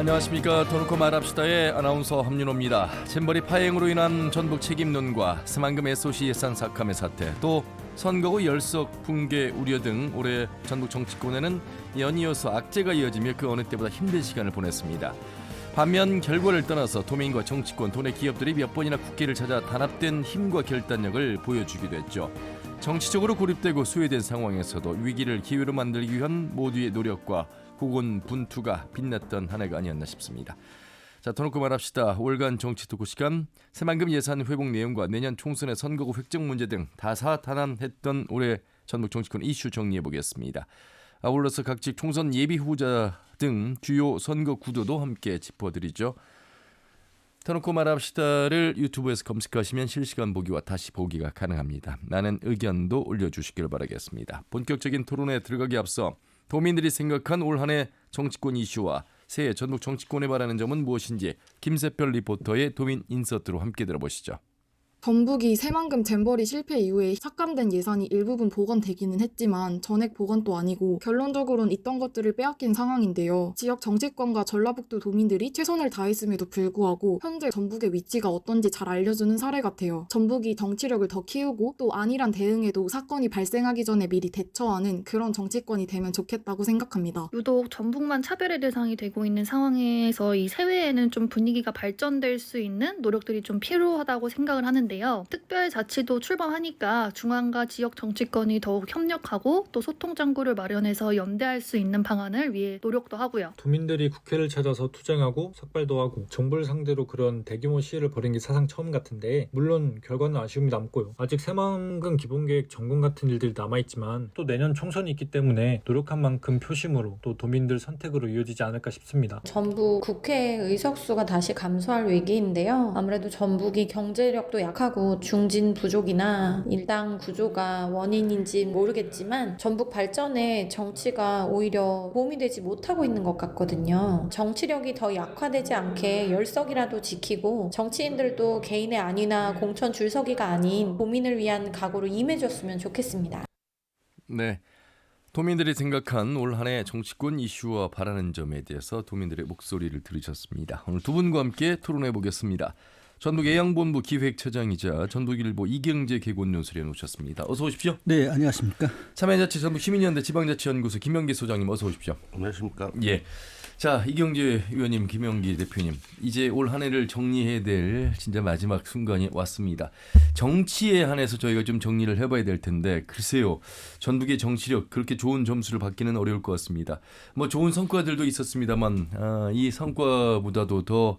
안녕하십니까. 더놓고 말합시다의 아나운서 함윤호입니다. 잼버리 파행으로 인한 전북 책임론과 스만금 SOC 예산 삭감의 사태, 또 선거 후 열석 붕괴 우려 등 올해 전북 정치권에는 연이어서 악재가 이어지며 그 어느 때보다 힘든 시간을 보냈습니다. 반면 결과를 떠나서 도민과 정치권, 도내 기업들이 몇 번이나 국회를 찾아 단합된 힘과 결단력을 보여주기도 했죠. 정치적으로 고립되고 소외된 상황에서도 위기를 기회로 만들기 위한 모두의 노력과 고군분투가 빛났던 한 해가 아니었나 싶습니다. 자, 더놓고 말합시다. 올간 정치 토크 시간, 새만금 예산 회복 내용과 내년 총선의 선거구 획정 문제 등 다사다난했던 올해 전북 정치권 이슈 정리해보겠습니다. 아울러서 각직 총선 예비 후보자 등 주요 선거 구도도 함께 짚어드리죠. 더놓고 말합시다를 유튜브에서 검색하시면 실시간 보기와 다시 보기가 가능합니다. 나는 의견도 올려주시길 바라겠습니다. 본격적인 토론에 들어가기 앞서 도민들이 생각한 올 한 해 정치권 이슈와 새해 전북 정치권에 바라는 점은 무엇인지 김세별 리포터의 도민 인서트로 함께 들어보시죠. 전북이 새만금 잼버리 실패 이후에 삭감된 예산이 일부분 복원되기는 했지만 전액 복원도 아니고 결론적으로는 있던 것들을 빼앗긴 상황인데요. 지역 정치권과 전라북도 도민들이 최선을 다했음에도 불구하고 현재 전북의 위치가 어떤지 잘 알려주는 사례 같아요. 전북이 정치력을 더 키우고 또 안일한 대응에도 사건이 발생하기 전에 미리 대처하는 그런 정치권이 되면 좋겠다고 생각합니다. 유독 전북만 차별의 대상이 되고 있는 상황에서 이 새해에는 좀 분위기가 발전될 수 있는 노력들이 좀 필요하다고 생각을 하는데요. 특별자치도 출범하니까 중앙과 지역 정치권이 더욱 협력하고 또 소통 창구를 마련해서 연대할 수 있는 방안을 위해 노력도 하고요. 도민들이 국회를 찾아서 투쟁하고 삭발도 하고 정부를 상대로 그런 대규모 시위를 벌인 게 사상 처음 같은데, 물론 결과는 아쉬움이 남고요. 아직 새만금 기본계획 점검 같은 일들이 남아있지만 또 내년 총선이 있기 때문에 노력한 만큼 표심으로 또 도민들 선택으로 이어지지 않을까 싶습니다. 전북 국회 의석수가 다시 감소할 위기인데요. 아무래도 전북이 경제력도 약하고 중진 부족이나 일당 구조가 원인인지 모르겠지만 전북 발전에 정치가 오히려 도움이 되지 못하고 있는 것 같거든요. 정치력이 더 약화되지 않게 열석이라도 지키고 정치인들도 개인의 안위나 공천 줄서기가 아닌 도민을 위한 각오로 임해줬으면 좋겠습니다. 네, 도민들이 생각한 올 한 해 정치권 이슈와 바라는 점에 대해서 도민들의 목소리를 들으셨습니다. 오늘 두 분과 함께 토론해 보겠습니다. 전북 예양본부 기획처장이자 전북일보 이경재 개곤 소리에 놓으셨습니다. 어서 오십시오. 네, 안녕하십니까. 참여자치 전북 시민연대 지방자치연구소 김영기 소장님 어서 오십시오. 안녕하십니까. 예. 자, 이경재 의원님, 김영기 대표님, 이제 올 한 해를 정리해야 될 진짜 마지막 순간이 왔습니다. 정치에 한해서 저희가 좀 정리를 해봐야 될 텐데, 글쎄요, 전북의 정치력 그렇게 좋은 점수를 받기는 어려울 것 같습니다. 뭐 좋은 성과들도 있었습니다만 이 성과보다도 더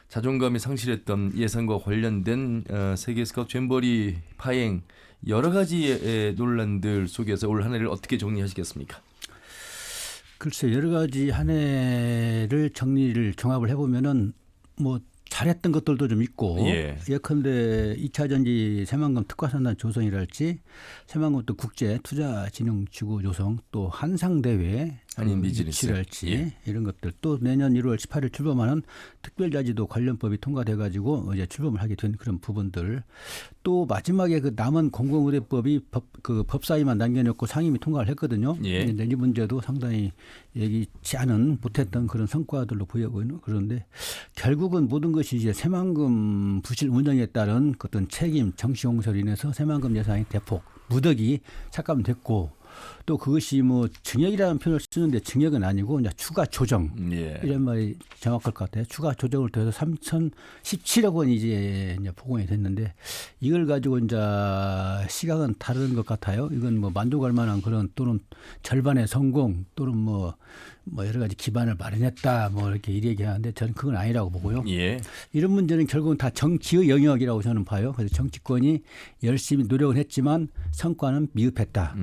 자존감이 상실했던 예산과 관련된 세계 스카우트 잼버리 파행, 여러 가지의 논란들 속에서 올 한 해를 어떻게 정리하시겠습니까? 글쎄, 여러 가지 한 해를 종합을 해보면은 뭐 잘했던 것들도 좀 있고, 예컨대 2차 전지 새만금 특화산단 조성이랄지, 새만금 또 국제 투자진흥지구 조성, 또 한상대회 한인 비즈니스랄지 이런 것들, 또 내년 1월 18일 출범하는 특별자지도 관련법이 통과돼가지고 이제 출범을 하게 된 그런 부분들, 또 마지막에 그 남은 공공의료법이 법사위만 남겨놓고 상임위 통과를 했거든요. 근데 이 문제도 상당히 예기치 않은 못했던 그런 성과들로 보이고 그런데, 결국은 모든 것이 이제 새만금 부실 운영에 따른 어떤 책임, 정치 용서로 인해서 새만금 예산이 대폭 무더기 삭감됐고, 또 그것이 뭐 증액이라는 표현을 쓰는데 증액은 아니고 이제 추가 조정, 이런 말이 정확할 것 같아요. 추가 조정을 더해서 3,017억 원이 이제 포함이 됐는데, 이걸 가지고 이제 시각은 다른 것 같아요. 이건 뭐 만족할 만한 그런, 또는 절반의 성공, 또는 뭐 여러 가지 기반을 마련했다, 뭐 이렇게 얘기하는데 저는 그건 아니라고 보고요. 이런 문제는 결국은 다 정치의 영역이라고 저는 봐요. 그래서 정치권이 열심히 노력을 했지만 성과는 미흡했다.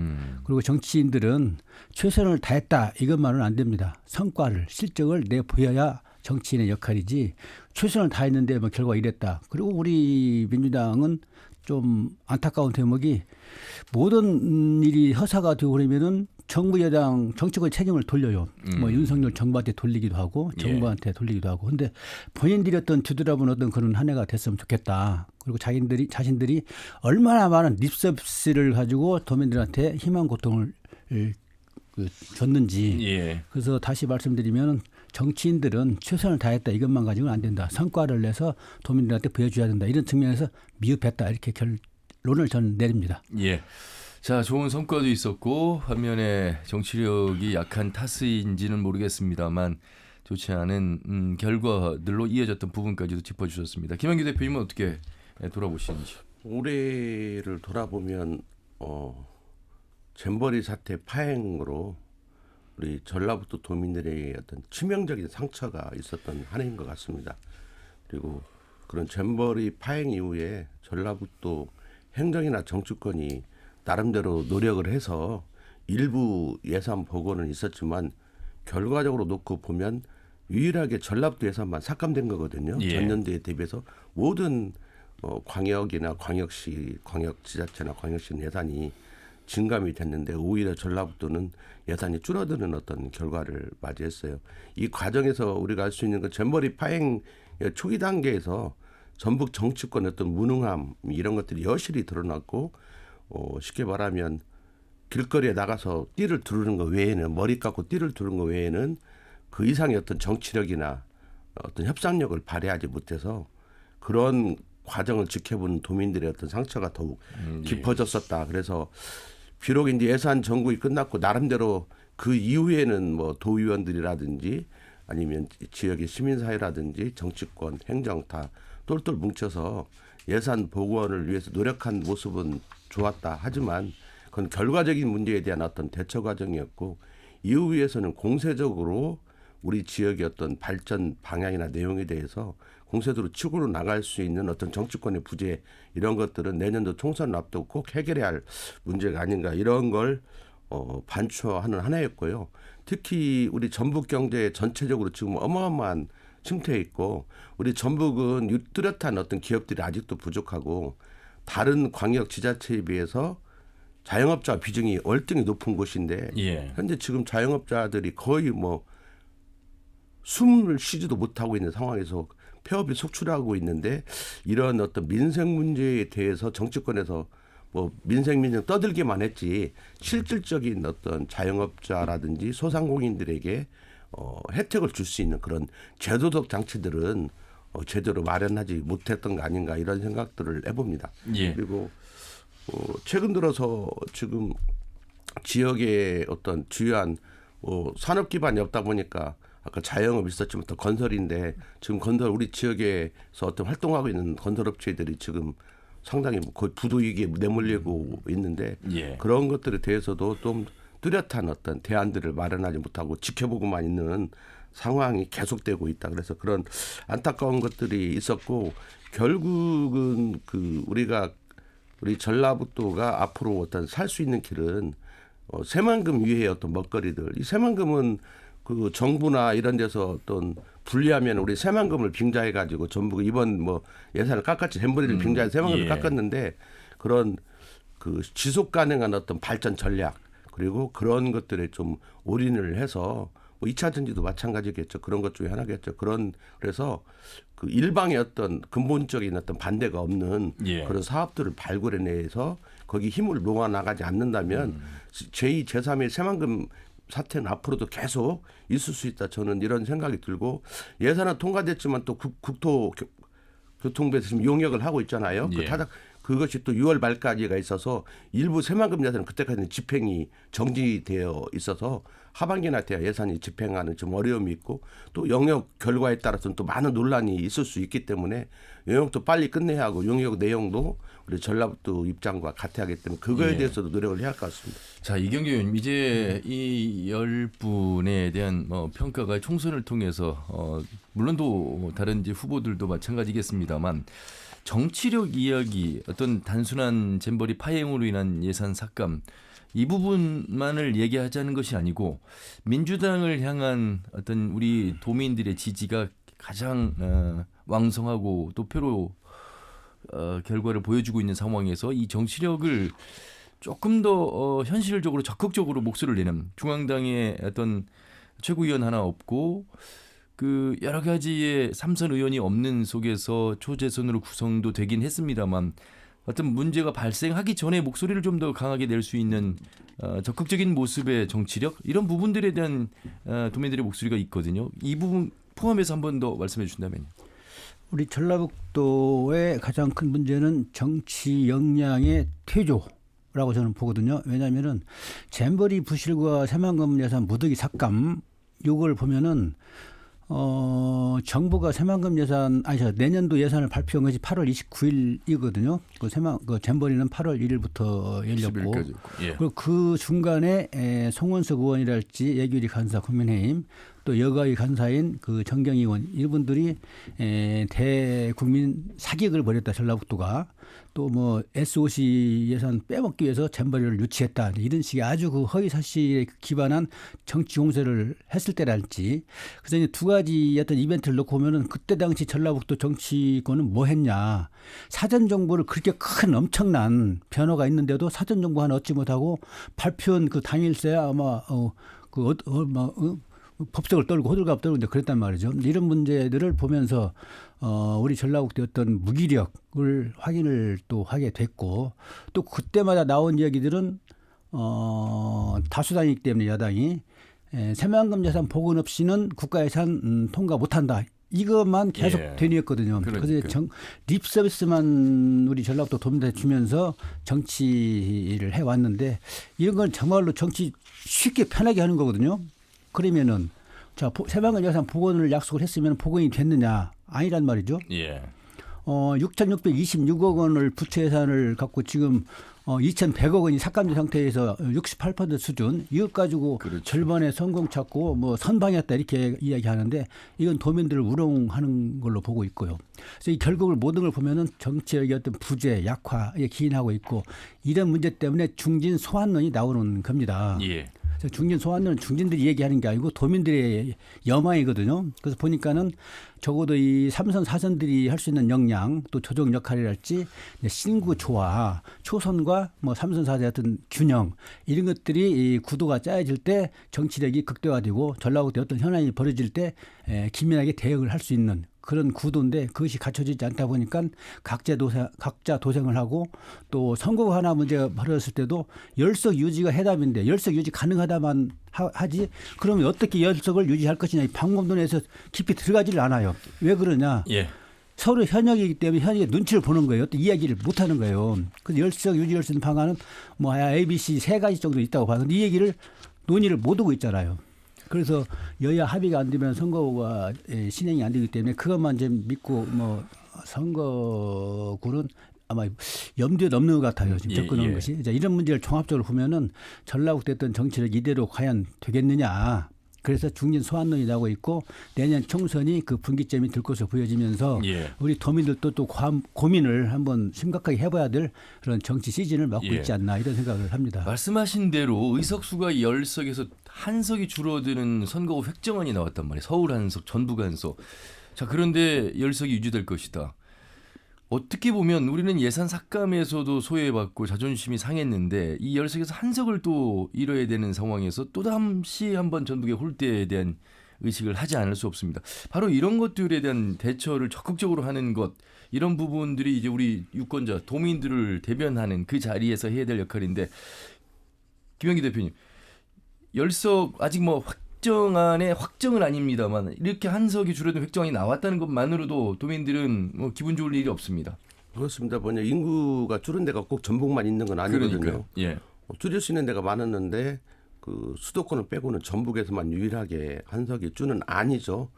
그리고 정치인들은 최선을 다했다, 이것만은 안 됩니다. 성과를, 실적을 내보여야 정치인의 역할이지, 최선을 다했는데 뭐 결과 이랬다. 그리고 우리 민주당은 좀 안타까운 대목이, 모든 일이 허사가 되고 그러면은 정부 여당 정치권 책임을 돌려요. 뭐 윤석열 정부한테 돌리기도 하고 정부한테 돌리기도 하고. 근데 본인들이 어떤 뒤돌아본 어떤 그런 한 해가 됐으면 좋겠다. 그리고 자신들이 얼마나 많은 립서비스를 가지고 도민들한테 희망 고통을 줬는지. 그래서 다시 말씀드리면 정치인들은 최선을 다했다 이것만 가지고는 안 된다. 성과를 내서 도민들한테 보여줘야 된다. 이런 측면에서 미흡했다 이렇게 결론을 저는 내립니다. 예. 자, 좋은 성과도 있었고 반면에 정치력이 약한 탓인지는 모르겠습니다만 좋지 않은 결과들로 이어졌던 부분까지도 짚어주셨습니다. 김한규 대표님은 어떻게 돌아보시는지? 올해를 돌아보면 잼버리 사태 파행으로 우리 전라북도 도민들에게 어떤 치명적인 상처가 있었던 한 해인 것 같습니다. 그리고 그런 잼버리 파행 이후에 전라북도 행정이나 정치권이 나름대로 노력을 해서 일부 예산 복원은 있었지만 결과적으로 놓고 보면 유일하게 전라북도 예산만 삭감된 거거든요. 예. 전년도에 대비해서 모든 광역이나 광역시, 광역지자체나 광역시 예산이 증감이 됐는데 오히려 전라북도는 예산이 줄어드는 어떤 결과를 맞이했어요. 이 과정에서 우리가 알 수 있는 건 잼버리 파행 초기 단계에서 전북 정치권의 어떤 무능함 이런 것들이 여실히 드러났고 쉽게 말하면 길거리에 나가서 띠를 두르는 것 외에는 머리 깎고 띠를 두르는 것 외에는 그 이상의 어떤 정치력이나 어떤 협상력을 발휘하지 못해서 그런 과정을 지켜본 도민들의 어떤 상처가 더욱 깊어졌었다. 그래서 비록 이제 예산 정국이 끝났고 나름대로 그 이후에는 뭐 도의원들이라든지 아니면 지역의 시민사회라든지 정치권, 행정 다 똘똘 뭉쳐서 예산 복원을 위해서 노력한 모습은 좋았다. 하지만 그건 결과적인 문제에 대한 어떤 대처 과정이었고 이후에서는 공세적으로 우리 지역의 어떤 발전 방향이나 내용에 대해서 공세적으로 치고 나갈 수 있는 어떤 정치권의 부재 이런 것들은 내년도 총선을 앞두고 꼭 해결해야 할 문제가 아닌가 이런 걸 반추하는 하나였고요. 특히 우리 전북 경제 전체적으로 지금 어마어마한 침체에 있고 우리 전북은 뚜렷한 어떤 기업들이 아직도 부족하고 다른 광역 지자체에 비해서 자영업자 비중이 월등히 높은 곳인데 예. 현재 지금 자영업자들이 거의 뭐 숨을 쉬지도 못하고 있는 상황에서 폐업이 속출하고 있는데 이런 어떤 민생 문제에 대해서 정치권에서 뭐 민생 떠들기만 했지 실질적인 어떤 자영업자라든지 소상공인들에게 혜택을 줄 수 있는 그런 제도적 장치들은 제대로 마련하지 못했던 거 아닌가 이런 생각들을 해봅니다. 예. 그리고 최근 들어서 지금 지역의 어떤 주요한 산업 기반이 없다 보니까 아까 자영업이 있었지만 또 건설인데 지금 건설 우리 지역에서 어떤 활동하고 있는 건설업체들이 지금 상당히 거의 부도위기에 내몰리고 있는데 예. 그런 것들에 대해서도 좀 뚜렷한 어떤 대안들을 마련하지 못하고 지켜보고만 있는 상황이 계속되고 있다. 그래서 그런 안타까운 것들이 있었고 결국은 우리 전라북도가 앞으로 어떤 살 수 있는 길은 새만금 위의 어떤 먹거리들. 이 새만금은 그 정부나 이런 데서 어떤 분리하면 우리 새만금을 빙자해 가지고 전부 이번 뭐 예산을 깎았지 잼버리를 빙자해 새만금을 예. 깎았는데 그런 그 지속 가능한 어떤 발전 전략 그리고 그런 것들에 좀 올인을 해서 뭐 2차 전지도 마찬가지겠죠. 그런 것 중에 하나겠죠. 그래서 그 일방의 어떤 근본적인 어떤 반대가 없는 예. 그런 사업들을 발굴해내서 거기 힘을 모아 나가지 않는다면 제2, 제3의 새만금 사태는 앞으로도 계속 있을 수 있다. 저는 이런 생각이 들고 예산은 통과됐지만 또 국토교통부에서 지금 용역을 하고 있잖아요. 예. 그것이 또 6월 말까지가 있어서 일부 새만금 예산은 그때까지는 집행이 정지되어 있어서 하반기나 돼야 예산이 집행하는 좀 어려움이 있고 또 영역 결과에 따라서는 또 많은 논란이 있을 수 있기 때문에 영역도 빨리 끝내야 하고 용역 내용도 우리 전라북도 입장과 같아야 하기 때문에 그거에 예. 대해서도 노력을 해야 할 것 같습니다. 자, 이경규 의원님 이제 이 10분에 대한 평가가 총선을 통해서 물론 또 다른 이제 후보들도 마찬가지겠습니다만 정치력 이야기 어떤 단순한 잼버리 파행으로 인한 예산 삭감 이 부분만을 얘기하자는 것이 아니고 민주당을 향한 어떤 우리 도민들의 지지가 가장 왕성하고 또 표로 결과를 보여주고 있는 상황에서 이 정치력을 조금 더 현실적으로 적극적으로 목소리를 내는 중앙당의 어떤 최고위원 하나 없고 그 여러 가지의 삼선 의원이 없는 속에서 초재선으로 구성도 되긴 했습니다만 어떤 문제가 발생하기 전에 목소리를 좀 더 강하게 낼 수 있는 적극적인 모습의 정치력 이런 부분들에 대한 도민들의 목소리가 있거든요. 이 부분 포함해서 한 번 더 말씀해 주신다면요. 우리 전라북도의 가장 큰 문제는 정치 역량의 퇴조라고 저는 보거든요. 왜냐하면은 잼버리 부실과 새만금 예산 무더기 삭감 이걸 보면은 정부가 새만금 예산 내년도 예산을 발표한 것이 8월 29일이거든요. 그 잼버리는 8월 1일부터 열렸고, 10일까지. 예. 그리고 그 중간에 송원석 의원이랄지 예규리 간사 국민의힘 또 여가위 간사인 그 정경희 의원 이분들이 대국민 사기극을 벌였다. 전라북도가 또 뭐 SOC 예산 빼먹기 위해서 잼버리를 유치했다. 이런 식의 아주 그 허위 사실에 기반한 정치 공세를 했을 때랄지. 그래서 이제 두 가지 어떤 이벤트를 놓고 보면은 그때 당시 전라북도 정치권은 뭐 했냐. 사전 정보를 그렇게 큰 엄청난 변화가 있는데도 사전 정보 하나 얻지 못하고 발표한 그 당일새야 아마 법석을 떨고 호들갑 떨고 이제 그랬단 말이죠. 이런 문제들을 보면서 우리 전라북도의 어떤 무기력을 확인을 또 하게 됐고 또 그때마다 나온 이야기들은 다수당이기 때문에 야당이 새만금 예산 복원 없이는 국가 예산 통과 못한다. 이것만 계속 예. 되뇌었거든요. 그러니까. 그래서 립 서비스만 우리 전라북도 도민한테 주면서 정치를 해왔는데 이런 건 정말로 정치 쉽게 편하게 하는 거거든요. 그러면은 자 새만금 예산 복원을 약속을 했으면 복원이 됐느냐 아니란 말이죠. 예. 6,626억 원을 부채 예산을 갖고 지금 2,100억 원이 삭감된 상태에서 68% 수준 이것 가지고 그렇죠. 절반의 성공 찾고 뭐 선방했다 이렇게 이야기하는데 이건 도민들을 우롱하는 걸로 보고 있고요. 그래서 이 결국을 모든 걸 보면은 정치력의 어떤 부재, 약화에 기인하고 있고 이런 문제 때문에 중진 소환론이 나오는 겁니다. 예. 중진 소환론은 중진들이 얘기하는 게 아니고 도민들의 여망이거든요. 그래서 보니까는 적어도 이 3선 4선들이 할 수 있는 역량 또 조정 역할이랄지 신구 조화, 초선과 뭐 3선 4선의 어떤 균형 이런 것들이 이 구도가 짜여질 때 정치력이 극대화되고 전라북도의 어떤 현안이 벌어질 때 기민하게 대응을 할 수 있는 그런 구도인데 그것이 갖춰지지 않다 보니까 각자 도생을 하고 또 선거 하나 문제가 벌어졌을 때도 열석 유지가 해답인데 열석 유지 가능하다만 하지 그러면 어떻게 열석을 유지할 것이냐 이 방법론에서 깊이 들어가지를 않아요. 왜 그러냐. 예. 서로 현역이기 때문에 현역의 눈치를 보는 거예요. 또 이야기를 못 하는 거예요. 그래서 열석 유지할 수 있는 방안은 뭐 A, B, C 세 가지 정도 있다고 봐요. 근데 이 얘기를 논의를 못 하고 있잖아요. 그래서 여야 합의가 안 되면 선거가 진행이 안 되기 때문에 그것만 좀 믿고 뭐 선거구는 아마 염두에 없는 것 같아요. 지금 접근하는 것이. 자, 이런 문제를 종합적으로 보면은 전라북도 했던 정치를 이대로 과연 되겠느냐. 그래서 중진 소환론이 나오고 있고 내년 총선이 그 분기점이 들 것으로 보여지면서 예. 우리 도민들도 또 고민을 한번 심각하게 해봐야 될 그런 정치 시즌을 맞고 예. 있지 않나 이런 생각을 합니다. 말씀하신 대로 의석수가 10석에서 한 석이 줄어드는 선거구 획정안이 나왔단 말이에요. 서울 한 석, 전북 한 석. 자, 그런데 10석이 유지될 것이다. 어떻게 보면 우리는 예산 삭감에서도 소외받고 자존심이 상했는데 이 10석에서 한 석을 또 잃어야 되는 상황에서 또다시 한번 전북의 홀대에 대한 의식을 하지 않을 수 없습니다. 바로 이런 것들에 대한 대처를 적극적으로 하는 것 이런 부분들이 이제 우리 유권자 도민들을 대변하는 그 자리에서 해야 될 역할인데 김영기 대표님 10석 아직 뭐 획정안의 확정은 아닙니다만 이렇게 한 석이 줄어든 획정안이 나왔다는 것만으로도 도민들은 뭐 기분 좋을 일이 없습니다. 그렇습니다. 뭐냐 인구가 줄은 데가 꼭 전북만 있는 건 아니거든요. 그러니까요. 예. 줄일 수 있는 데가 많았는데 그 수도권을 빼고는 전북에서만 유일하게 한 석이 줄은 아니죠.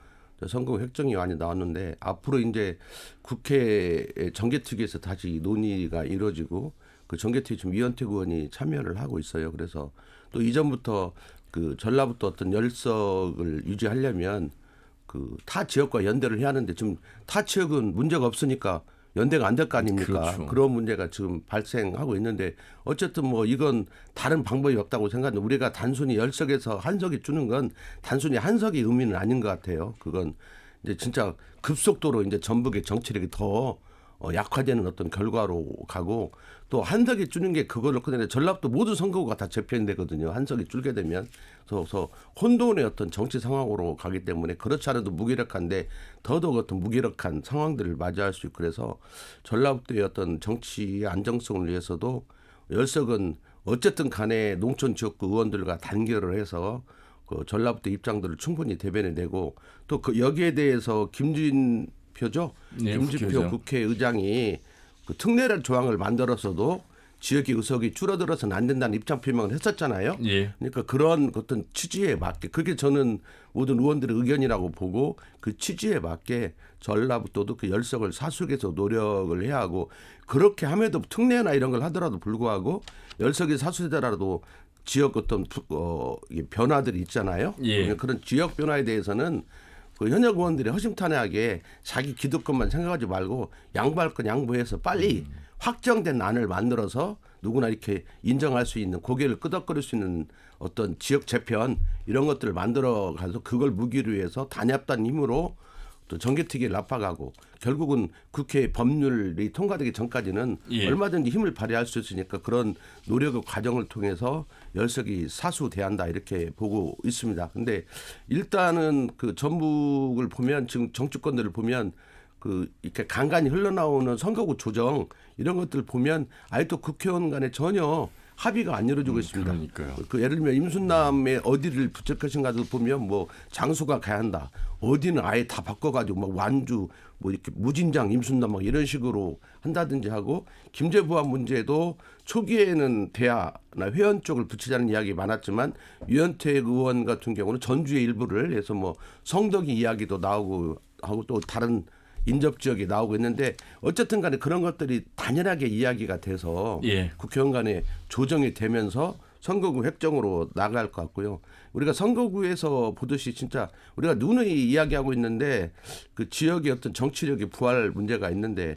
선거 획정안이 나왔는데 앞으로 이제 국회 정개특위에서 다시 논의가 이루어지고 그 정개특위 지금 이현택 의원이 참여를 하고 있어요. 그래서 또 이전부터 그 전라북도 어떤 열석을 유지하려면 그 타 지역과 연대를 해야 하는데 지금 타 지역은 문제가 없으니까 연대가 안 될 거 아닙니까? 그렇죠. 그런 문제가 지금 발생하고 있는데 어쨌든 뭐 이건 다른 방법이 없다고 생각하는데 우리가 단순히 열석에서 한 석이 주는 건 단순히 한 석의 의미는 아닌 것 같아요. 그건 이제 진짜 급속도로 이제 전북의 정치력이 더 약화되는 어떤 결과로 가고 또 한석이 줄는 게 그거를 그런데 전라북도 모든 선거구가 다 재편되거든요. 한석이 줄게 되면 그래서 혼돈의 어떤 정치 상황으로 가기 때문에 그렇지 않아도 무기력한데 더더욱 어떤 무기력한 상황들을 맞이할 수 있고 그래서 전라북도의 어떤 정치의 안정성을 위해서도 열석은 어쨌든 간에 농촌 지역구 의원들과 단결을 해서 그 전라북도 입장들을 충분히 대변해내고 또 그 여기에 대해서 김진표죠. 네, 김진표 국회의장. 국회의장이 그 특례를 조항을 만들어서도 지역의 의석이 줄어들어서는 안 된다는 입장 표명을 했었잖아요. 예. 그러니까 그런 어떤 취지에 맞게 그게 저는 모든 의원들의 의견이라고 보고 그 취지에 맞게 전라북도도 그 열석을 사수해서 노력을 해야 하고 그렇게 함에도 특례나 이런 걸 하더라도 불구하고 열석이 사수되더라도 지역 어떤 이 변화들이 있잖아요. 예. 그런 지역 변화에 대해서는 그 현역 의원들이 허심탄회하게 자기 기득권만 생각하지 말고 양보할 건 양보해서 빨리 확정된 안을 만들어서 누구나 이렇게 인정할 수 있는 고개를 끄덕거릴 수 있는 어떤 지역 재편 이런 것들을 만들어 가서 그걸 무기로 해서 단합단 힘으로 또 정개특위를 압박하고 결국은 국회 법률이 통과되기 전까지는 예. 얼마든지 힘을 발휘할 수 있으니까 그런 노력의 과정을 통해서 열석이 사수돼야 한다 이렇게 보고 있습니다. 근데 일단은 그 전북을 보면 지금 정치권들을 보면 그 이렇게 간간히 흘러나오는 선거구 조정 이런 것들 보면 아직도 국회의원 간에 전혀 합의가 안 이루어지고 있습니다. 그러니까요. 그 예를 들면 임순남의 어디를 붙일 것인가도 보면 뭐 장수가 가야 한다. 어디는 아예 다 바꿔가지고 막 완주 뭐 이렇게 무진장 임순남 막 이런 식으로 한다든지 하고 김제부안 문제도 초기에는 대하나 회원 쪽을 붙이자는 이야기 많았지만 유현택 의원 같은 경우는 전주의 일부를 해서 뭐 성덕이 이야기도 나오고 하고 또 다른 인접 지역이 나오고 있는데 어쨌든 간에 그런 것들이 단연하게 이야기가 돼서 예. 국회의원 간에 조정이 되면서 선거구 획정으로 나갈 것 같고요. 우리가 선거구에서 보듯이 진짜 우리가 누누이 이야기하고 있는데 그 지역의 어떤 정치력의 부활 문제가 있는데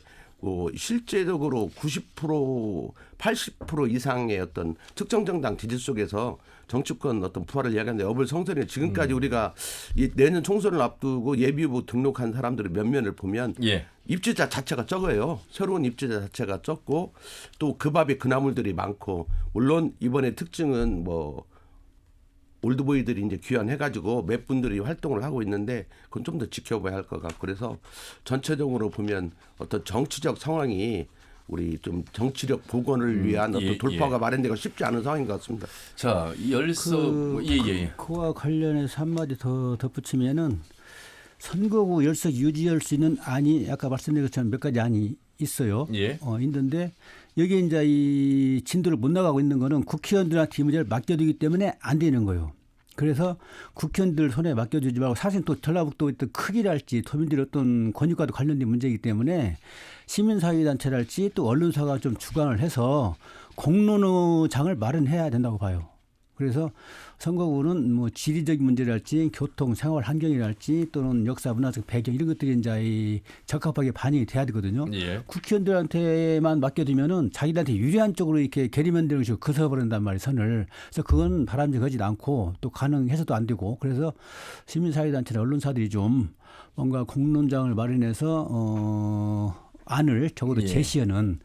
실제적으로 90% 80% 이상의 어떤 특정 정당 지지 속에서 정치권 어떤 부활을 이야기하는데 어불성설이 지금까지 우리가 이 내년 총선을 앞두고 예비후보 등록한 사람들의 면면을 보면 예. 입지자 자체가 적어요. 새로운 입지자 자체가 적고 또 그 밥에 그 나물들이 많고 물론 이번에 특징은 뭐 올드보이들이 이제 귀환해가지고 몇 분들이 활동을 하고 있는데 그건 좀 더 지켜봐야 할 것 같고 그래서 전체적으로 보면 어떤 정치적 상황이 우리 좀 정치력 복원을 위한 어떤 돌파가 마련되기가 쉽지 않은 상황인 것 같습니다. 자, 이 열석 예예. 그와 관련해서 한마디 더 덧붙이면은 선거구 열석 유지할 수 있는 안이 아까 말씀드린 것처럼 몇 가지 안이 있어요. 예. 있는데 여기 이제 이 진도를 못 나가고 있는 거는 국회의원들한테 이 문제를 맡겨두기 때문에 안 되는 거예요. 그래서 국회의원들 손에 맡겨주지 말고 사실 또 전라북도 어떤 크기랄지 도민들의 어떤 권익과도 관련된 문제이기 때문에 시민사회단체랄지 또 언론사가 좀 주관을 해서 공론장을 마련해야 된다고 봐요. 그래서 선거구는 뭐 지리적인 문제랄지 교통, 생활 환경이랄지 또는 역사, 문화적 배경 이런 것들이 이제 적합하게 반영이 돼야 되거든요. 예. 국회의원들한테만 맡겨두면은 자기들한테 유리한 쪽으로 이렇게 게리맨들을 그서버린단 말이에요, 선을. 그래서 그건 바람직하지 않고 또 가능해서도 안 되고 그래서 시민사회단체나 언론사들이 좀 뭔가 공론장을 마련해서 안을 적어도 예. 제시하는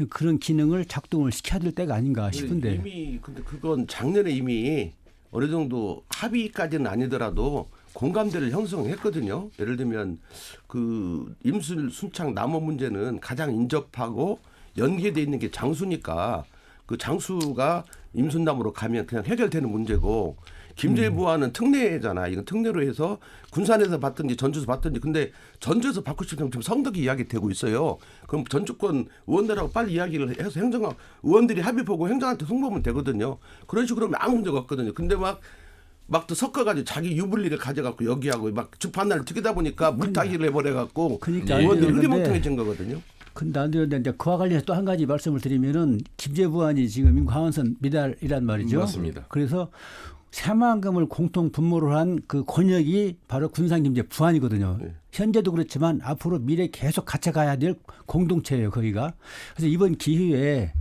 그런 기능을 작동을 시켜야 될 때가 아닌가 싶은데. 이미 근데 그건 작년에 이미 어느 정도 합의까지는 아니더라도 공감대를 형성했거든요. 예를 들면 그 임술 순창 남원 문제는 가장 인접하고 연계돼 있는 게 장수니까 그 장수가 임순남으로 가면 그냥 해결되는 문제고 김제부안은 특례잖아. 이건 특례로 해서 군산에서 받든지 전주에서 받든지 근데 전주에서 받고 싶으면 지금 성덕이 이야기되고 있어요. 그럼 전주권 의원들하고 빨리 이야기를 해서 행정 의원들이 합의 보고 행정한테 송보면 되거든요. 그런 식으로 하면 아무 문제가 없거든요. 근데 막 또 섞어가지고 자기 유불리를 가져갖고 여기하고 막 주판날을 튀기다 보니까 물타기를 해버려갖고 그러니까 의원들이 그런데 흐리멍텅해진 거거든요. 근데 안 되는데 이제 그와 관련해서 또 한 가지 말씀을 드리면은 김제부안이 지금 강원선 미달이란 말이죠. 맞습니다. 그래서 새만금을 공통 분모를 한 그 권역이 바로 군산김제부안이거든요. 네. 현재도 그렇지만 앞으로 미래 계속 같이 가야 될 공동체예요, 거기가. 그래서 이번 기회에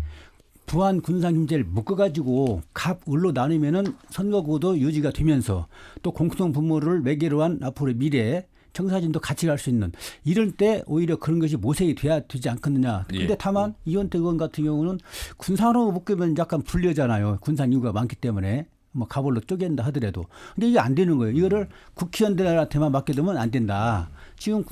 부안 군산김제를 묶어가지고 갑을로 나누면은 선거구도 유지가 되면서 또 공통 분모를 매개로 한 앞으로 미래 청사진도 같이 갈 수 있는 이럴 때 오히려 그런 것이 모색이 돼야 되지 않겠느냐. 근데 예. 다만 이원택 의원 같은 경우는 군산으로 묶으면 약간 불리하잖아요. 군산 이유가 많기 때문에. 뭐 가볼로 쪼갠다 하더라도. 근데 이게 안 되는 거예요. 이거를 국회의원들한테만 맡게 되면 안 된다. 지금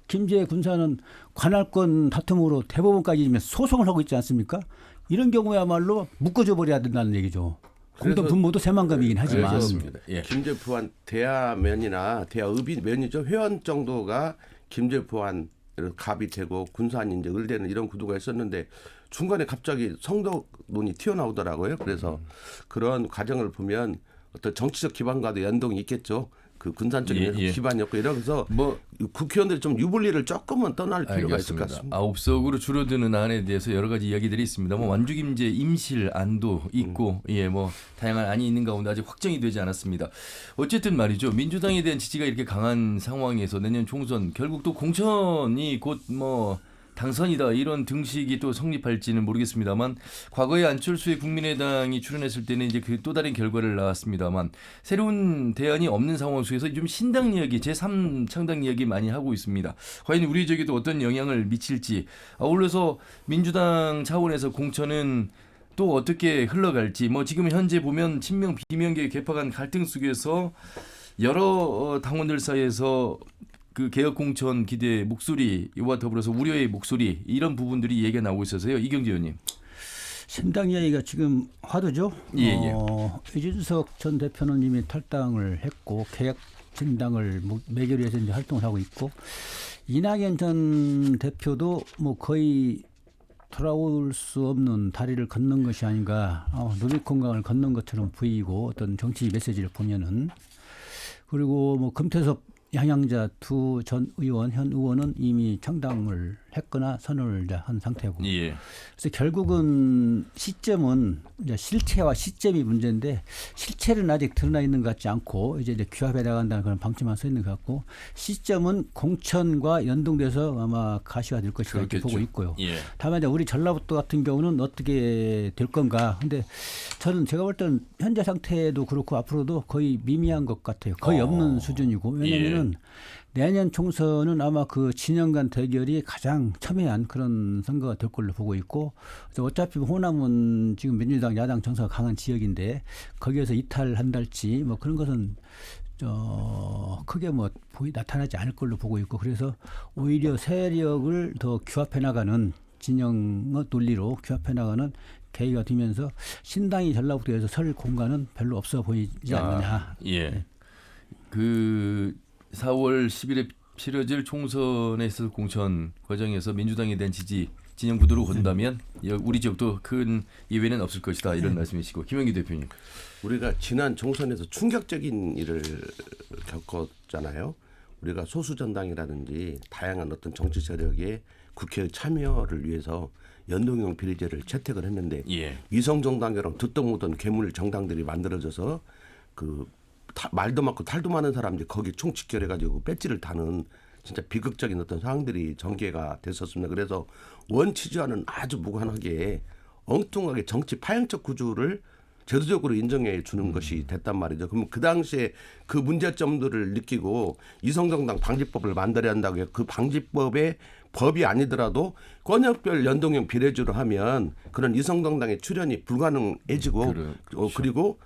김제 군사는 관할권 다툼으로 대법원까지 소송을 하고 있지 않습니까? 이런 경우야말로 묶어줘 버려야 된다는 얘기죠. 공동 분모도 새만금이긴 하지만. 알겠습니다. 예. 김제 부안 대하면이나 대하읍이면이죠. 회원 정도가 김제 부안 갑이 되고 군산이 이제 을되는 이런 구도가 있었는데 중간에 갑자기 성덕론이 튀어나오더라고요. 그래서 그런 과정을 보면 어떤 정치적 기반과도 연동이 있겠죠. 그 군산적인 기반이었고 이러면서 뭐 국회의원들이 좀 유불리를 조금은 떠날 필요가 있을 것 같습니다. 9석으로 줄어드는 안에 대해서 여러 가지 이야기들이 있습니다. 뭐 완주김제 임실 안도 있고 뭐 다양한 안이 있는 가운데 아직 확정이 되지 않았습니다. 어쨌든 말이죠. 민주당에 대한 지지가 이렇게 강한 상황에서 내년 총선 결국 또 공천이 곧 뭐 당선이다 이런 등식이 또 성립할지는 모르겠습니다만 과거에 안철수의 국민의당이 출연했을 때는 이제 그 또 다른 결과를 낳았습니다만 새로운 대안이 없는 상황 속에서 좀 신당 이야기 제3 창당 이야기 많이 하고 있습니다. 과연 우리 지역에도 어떤 영향을 미칠지 아울러서 민주당 차원에서 공천은 또 어떻게 흘러갈지 뭐 지금 현재 보면 친명 비명계 개파 간 갈등 속에서 여러 당원들 사이에서 그 개혁 공천 기대 목소리와 더불어서 우려의 목소리 이런 부분들이 얘기가 나오고 있어서요. 이경재 의원님. 신당 이야기가 지금 화두죠. 예. 이준석 전 대표는 이미 탈당을 했고 개혁 신당을 매개로 해서 이제 활동을 하고 있고 이낙연 전 대표도 뭐 거의 돌아올 수 없는 다리를 걷는 것이 아닌가 루비콘강을 걷는 것처럼 보이고 어떤 정치 메시지를 보면은 그리고 뭐 금태섭 양양자 두 전 의원, 현 의원은 이미 창당을 했거나 선언을 한 상태고. 예. 그래서 결국은 시점은 이제 실체와 시점이 문제인데 실체는 아직 드러나 있는 것 같지 않고 이제 규합해 나간다는 그런 방침만 써 있는 것 같고 시점은 공천과 연동돼서 아마 가시가 될 것이다 이렇게 보고 있고요. 예. 다만 이제 우리 전라북도 같은 경우는 어떻게 될 건가. 근데 저는 제가 볼 때는 현재 상태도 그렇고 앞으로도 거의 미미한 것 같아요. 거의 없는 수준이고 왜냐하면은 내년 총선은 아마 그 진영 간 대결이 가장 첨예한 그런 선거가 될 걸로 보고 있고 어차피 호남은 지금 민주당 야당 정서가 강한 지역인데 거기에서 이탈한달지 뭐 그런 것은 크게 뭐 나타나지 않을 걸로 보고 있고 그래서 오히려 세력을 더 규합해 나가는 진영의 논리로 규합해 나가는 계기가 되면서 신당이 전라북도에서 설 공간은 별로 없어 보이지 않느냐. 예. 그 4월 10일에 치러질 총선에 있어서 공천 과정에서 민주당에 대한 지지 진영 구도로 본다면 우리 지역도 큰 예외는 없을 것이다 이런 말씀이시고 김영기 대표님. 우리가 지난 총선에서 충격적인 일을 겪었잖아요. 우리가 소수정당이라든지 다양한 어떤 정치 세력의 국회 참여를 위해서 연동형 비례제를 채택을 했는데 위성정당이랑 듣도 못한 괴물 정당들이 만들어져서 말도 많고 탈도 많은 사람들이 거기 총 직결해가지고 배지를 타는 진짜 비극적인 어떤 상황들이 전개가 됐었습니다. 그래서 원치주와는 아주 무관하게 엉뚱하게 정치 파행적 구조를 제도적으로 인정해 주는 것이 됐단 말이죠. 그럼 그 당시에 그 문제점들을 느끼고 이성정당 방지법을 만들어야 한다고 해요. 그 방지법의 법이 아니더라도 권역별 연동형 비례제로 하면 그런 이성정당의 출연이 불가능해지고 그리고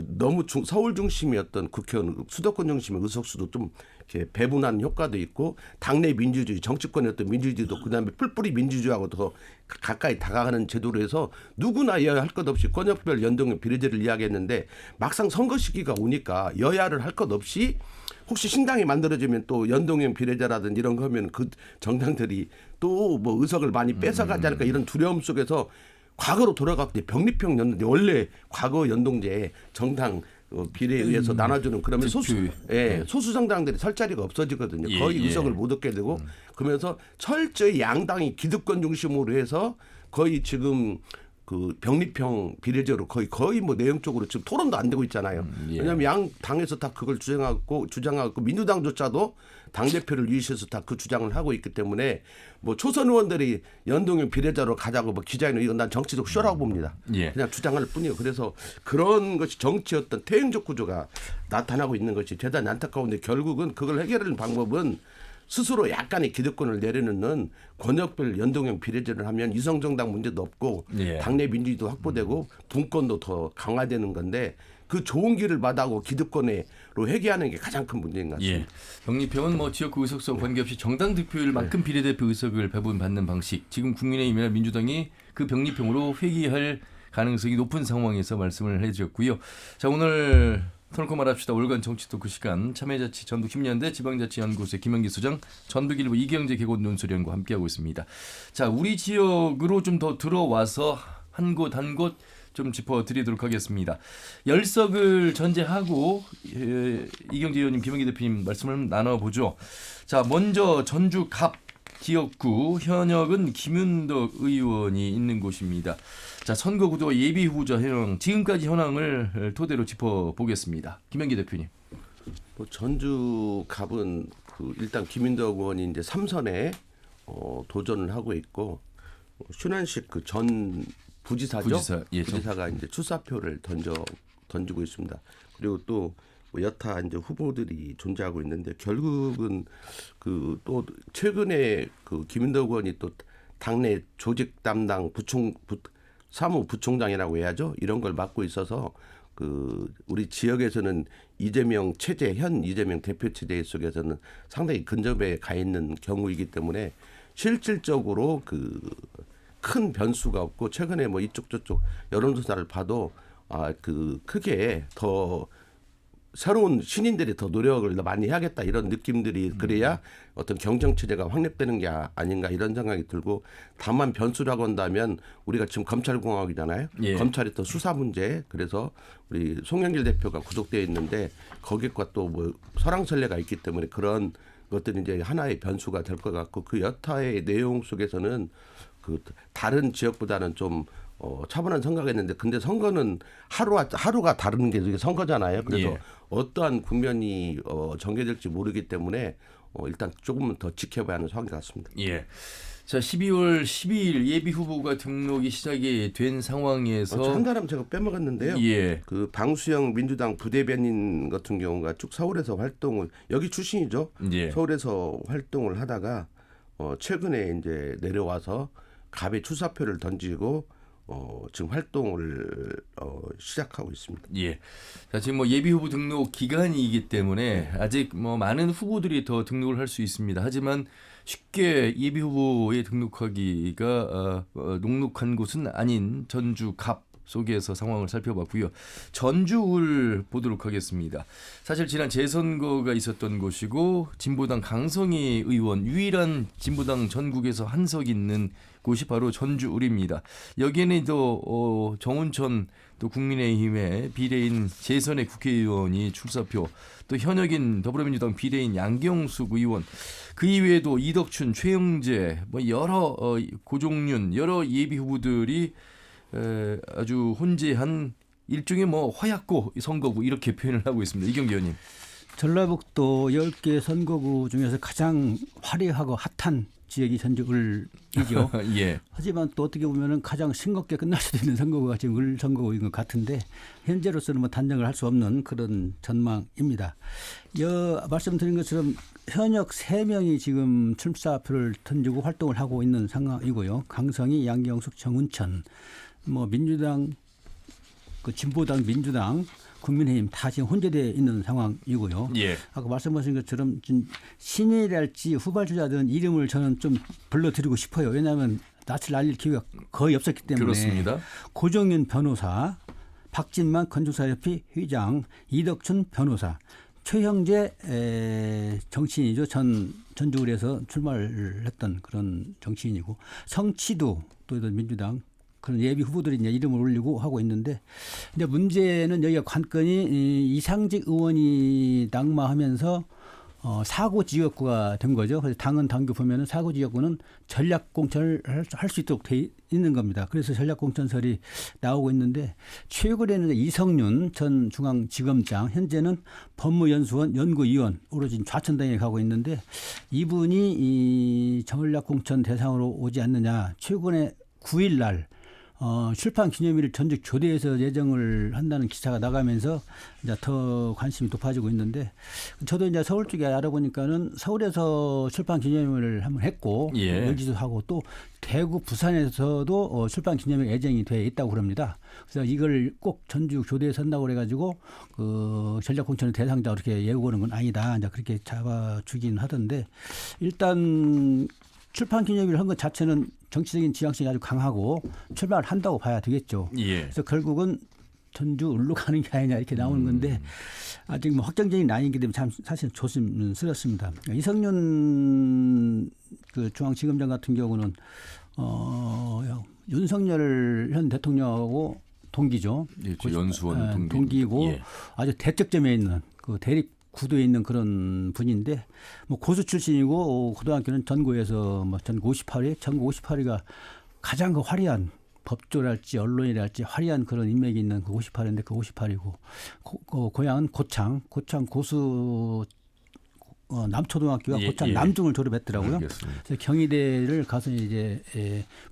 너무 서울 중심이었던 국회의원 수도권 중심의 의석수도 좀 이렇게 배분하는 효과도 있고 당내 민주주의 정치권이었던 민주주의도 그다음에 뿔뿔이 민주주의하고 더 가까이 다가가는 제도로 해서 누구나 여야 할 것 없이 권역별 연동형 비례제를 이야기했는데 막상 선거 시기가 오니까 여야를 할 것 없이 혹시 신당이 만들어지면 또 연동형 비례제라든지 이런 거 하면 그 정당들이 또 뭐 의석을 많이 뺏어가지 않을까 이런 두려움 속에서 과거로 돌아갔을 때 병립형 연동제 원래 과거 연동제 정당 비례에 의해서 나눠주는 그러면 소수 정당들이 설 자리가 없어지거든요. 거의 의석을 못 얻게 되고 그러면서 철저히 양당이 기득권 중심으로 해서 거의 지금 그 병립형 비례제로 거의 뭐 내용적으로 지금 토론도 안 되고 있잖아요. 예. 왜냐하면 양 당에서 다 그걸 주장하고 민주당조차도 당 대표를 위시해서 다 그 주장을 하고 있기 때문에 뭐 초선 의원들이 연동형 비례자로 가자고 뭐 기자회견 이건 난 정치적 쇼라고 봅니다. 예. 그냥 주장할 뿐이에요. 그래서 그런 것이 정치 어떤 퇴행적 구조가 나타나고 있는 것이 대단히 안타까운데 결국은 그걸 해결하는 방법은 스스로 약간의 기득권을 내려놓는 권역별 연동형 비례제를 하면 이성정당 문제도 없고 예. 당내 민주주의도 확보되고 분권도 더 강화되는 건데 그 좋은 길을 마다하고 기득권으로 회귀하는 게 가장 큰 문제인 것 같습니다. 예. 병립형은 뭐 지역구 의석수와 관계없이 정당 득표율만큼 비례대표 의석을 배분받는 방식. 지금 국민의힘이나 민주당이 그 병립형으로 회귀할 가능성이 높은 상황에서 말씀을 해주셨고요. 자, 오늘 털고 말합시다. 월간 정치 토크 시간 참여자치 전북 힘연대 지방자치연구소의 김영기 소장, 전북일보 이경재 개곤논술위원과 함께하고 있습니다. 자, 우리 지역으로 좀 더 들어와서 한 곳 한 곳 좀 짚어드리도록 하겠습니다. 열석을 전제하고 이경재 의원님, 김영기 대표님 말씀을 나눠보죠. 자, 먼저 전주 갑 지역구 현역은 김윤덕 의원이 있는 곳입니다. 자, 선거구도 예비 후보자 현황, 지금까지 현황을 토대로 짚어보겠습니다. 김영기 대표님. 뭐 전주 갑은 일단 김인덕 의원이 이제 3선에 도전을 하고 있고 신한식 그 전 부지사죠. 예, 부지사가 이제 출사표를 던지고 있습니다. 그리고 또 여타 이제 후보들이 존재하고 있는데 결국은 그 또 최근에 그 김인덕 의원이 또 당내 조직 담당 사무부총장이라고 해야죠. 이런 걸 맡고 있어서 그 우리 지역에서는 이재명 체제, 현 이재명 대표 체제 속에서는 상당히 근접에 가 있는 경우이기 때문에 실질적으로 그 큰 변수가 없고 최근에 뭐 이쪽 저쪽 여론조사를 봐도 그 크게 더 새로운 신인들이 더 노력을 많이 해야겠다 이런 느낌들이 그래야 어떤 경쟁 체제가 확립되는 게 아닌가 이런 생각이 들고 다만 변수라고 한다면 우리가 지금 검찰공화국이잖아요. 예. 검찰이 또 수사 문제 그래서 우리 송영길 대표가 구속되어 있는데 거기과 또 뭐 설왕설래가 있기 때문에 그런 것들이 이제 하나의 변수가 될 것 같고 그 여타의 내용 속에서는 그 다른 지역보다는 좀 차분한 선거겠는데 근데 선거는 하루가 다른 게 이게 선거잖아요. 그래서 예. 어떠한 국면이 전개될지 모르기 때문에 일단 조금은 더 지켜봐야 하는 상황 같습니다. 예. 자, 12월 12일 예비 후보가 등록이 시작이 된 상황에서 한 사람 제가 빼먹었는데요. 예. 그 방수영 민주당 부대변인 같은 경우가 쭉 서울에서 활동을 여기 출신이죠. 예. 서울에서 활동을 하다가 최근에 이제 내려와서 갑에 출사표를 던지고 지금 활동을 시작하고 있습니다. 예. 자, 지금 뭐 예비 후보 등록 기간이기 때문에 아직 뭐 많은 후보들이 더 등록을 할 수 있습니다. 하지만 쉽게 예비 후보에 등록하기가 녹록한 곳은 아닌 전주 갑 속에서 상황을 살펴봤고요. 전주을 보도록 하겠습니다. 사실 지난 재선거가 있었던 곳이고 진보당 강성희 의원 유일한 진보당 전국에서 한석 있는 곳이 바로 전주을입니다. 여기에는 또 정운천 또 국민의힘의 비례인 재선의 국회의원이 출사표, 또 현역인 더불어민주당 비례인 양경숙 의원, 그 이외에도 이덕춘, 최영재, 뭐 여러 고종윤 여러 예비 후보들이 아주 혼재한 일종의 뭐 화약고 선거구 이렇게 표현을 하고 있습니다. 이경재 의원님. 전라북도 10개 선거구 중에서 가장 화려하고 핫한 지역이 전주을이죠. 예. 하지만 또 어떻게 보면은 가장 싱겁게 끝날 수도 있는 선거구가 지금 을 선거구인 것 같은데 현재로서는 뭐 단정을 할 수 없는 그런 전망입니다. 말씀드린 것처럼 현역 3명이 지금 출사표를 던지고 활동을 하고 있는 상황이고요. 강성희, 양경숙, 정운천, 뭐 민주당, 그 진보당, 민주당, 국민의힘 다 지금 혼재되어 있는 상황이고요. 예. 아까 말씀하신 것처럼 신인이랄지 후발주자들은 이름을 저는 좀 불러드리고 싶어요. 왜냐하면 낯을 날릴 기회가 거의 없었기 때문에. 그렇습니다. 고종윤 변호사, 박진만 건축사협회 회장, 이덕춘 변호사, 최형재 정치인이죠. 전주을에서 출마를 했던 그런 정치인이고 성치도 또 민주당 그런 예비 후보들이 이제 이름을 올리고 하고 있는데 이제 문제는 여기가 관건이 이상직 의원이 낙마하면서 사고 지역구가 된 거죠. 그래서 당헌 당규 보면은 사고 지역구는 전략 공천을 할 수 있도록 돼 있는 겁니다. 그래서 전략 공천설이 나오고 있는데 최근에는 이성윤 전 중앙지검장 현재는 법무연수원 연구위원 오로지 좌천당에 가고 있는데 이분이 이 전략 공천 대상으로 오지 않느냐. 최근에 9일 날 출판 기념일 전직 교대에서 예정을 한다는 기사가 나가면서 이제 더 관심이 높아지고 있는데 저도 이제 서울 쪽에 알아보니까는 서울에서 출판 기념일을 한번 했고 예. 여기도 하고 또 대구 부산에서도 출판 기념일 예정이 돼 있다고 그럽니다. 그래서 이걸 꼭 전주 교대에 선다고 그래가지고 그 전략 공천의 대상자 이렇게 예고하는 건 아니다. 이제 그렇게 잡아주긴 하던데 일단 출판 기념일 한 것 자체는 정치적인 지향성이 아주 강하고 출발을 한다고 봐야 되겠죠. 예. 그래서 결국은 전주 을로 가는 게 아니냐 이렇게 나오는 건데 아직 뭐 확정적인 라인이기 때문에 참 사실 조심스럽습니다. 이성윤 그 중앙지검장 같은 경우는 윤석열 현 대통령하고 동기죠. 예, 연수원 동기고 예. 아주 대척점에 있는 그 대립 구도에 있는 그런 분인데 뭐 고수 출신이고 고등학교는 전고에서 뭐 전고 58위, 전고 58위가 가장 그 화려한 법조랄지 언론이랄지 화려한 그런 인맥이 있는 그 58인데 그 58이고 고향은 고창 고수 남초등학교가 예, 고창 예. 남중을 졸업했더라고요. 알겠습니다. 그래서 경희대를 가서 이제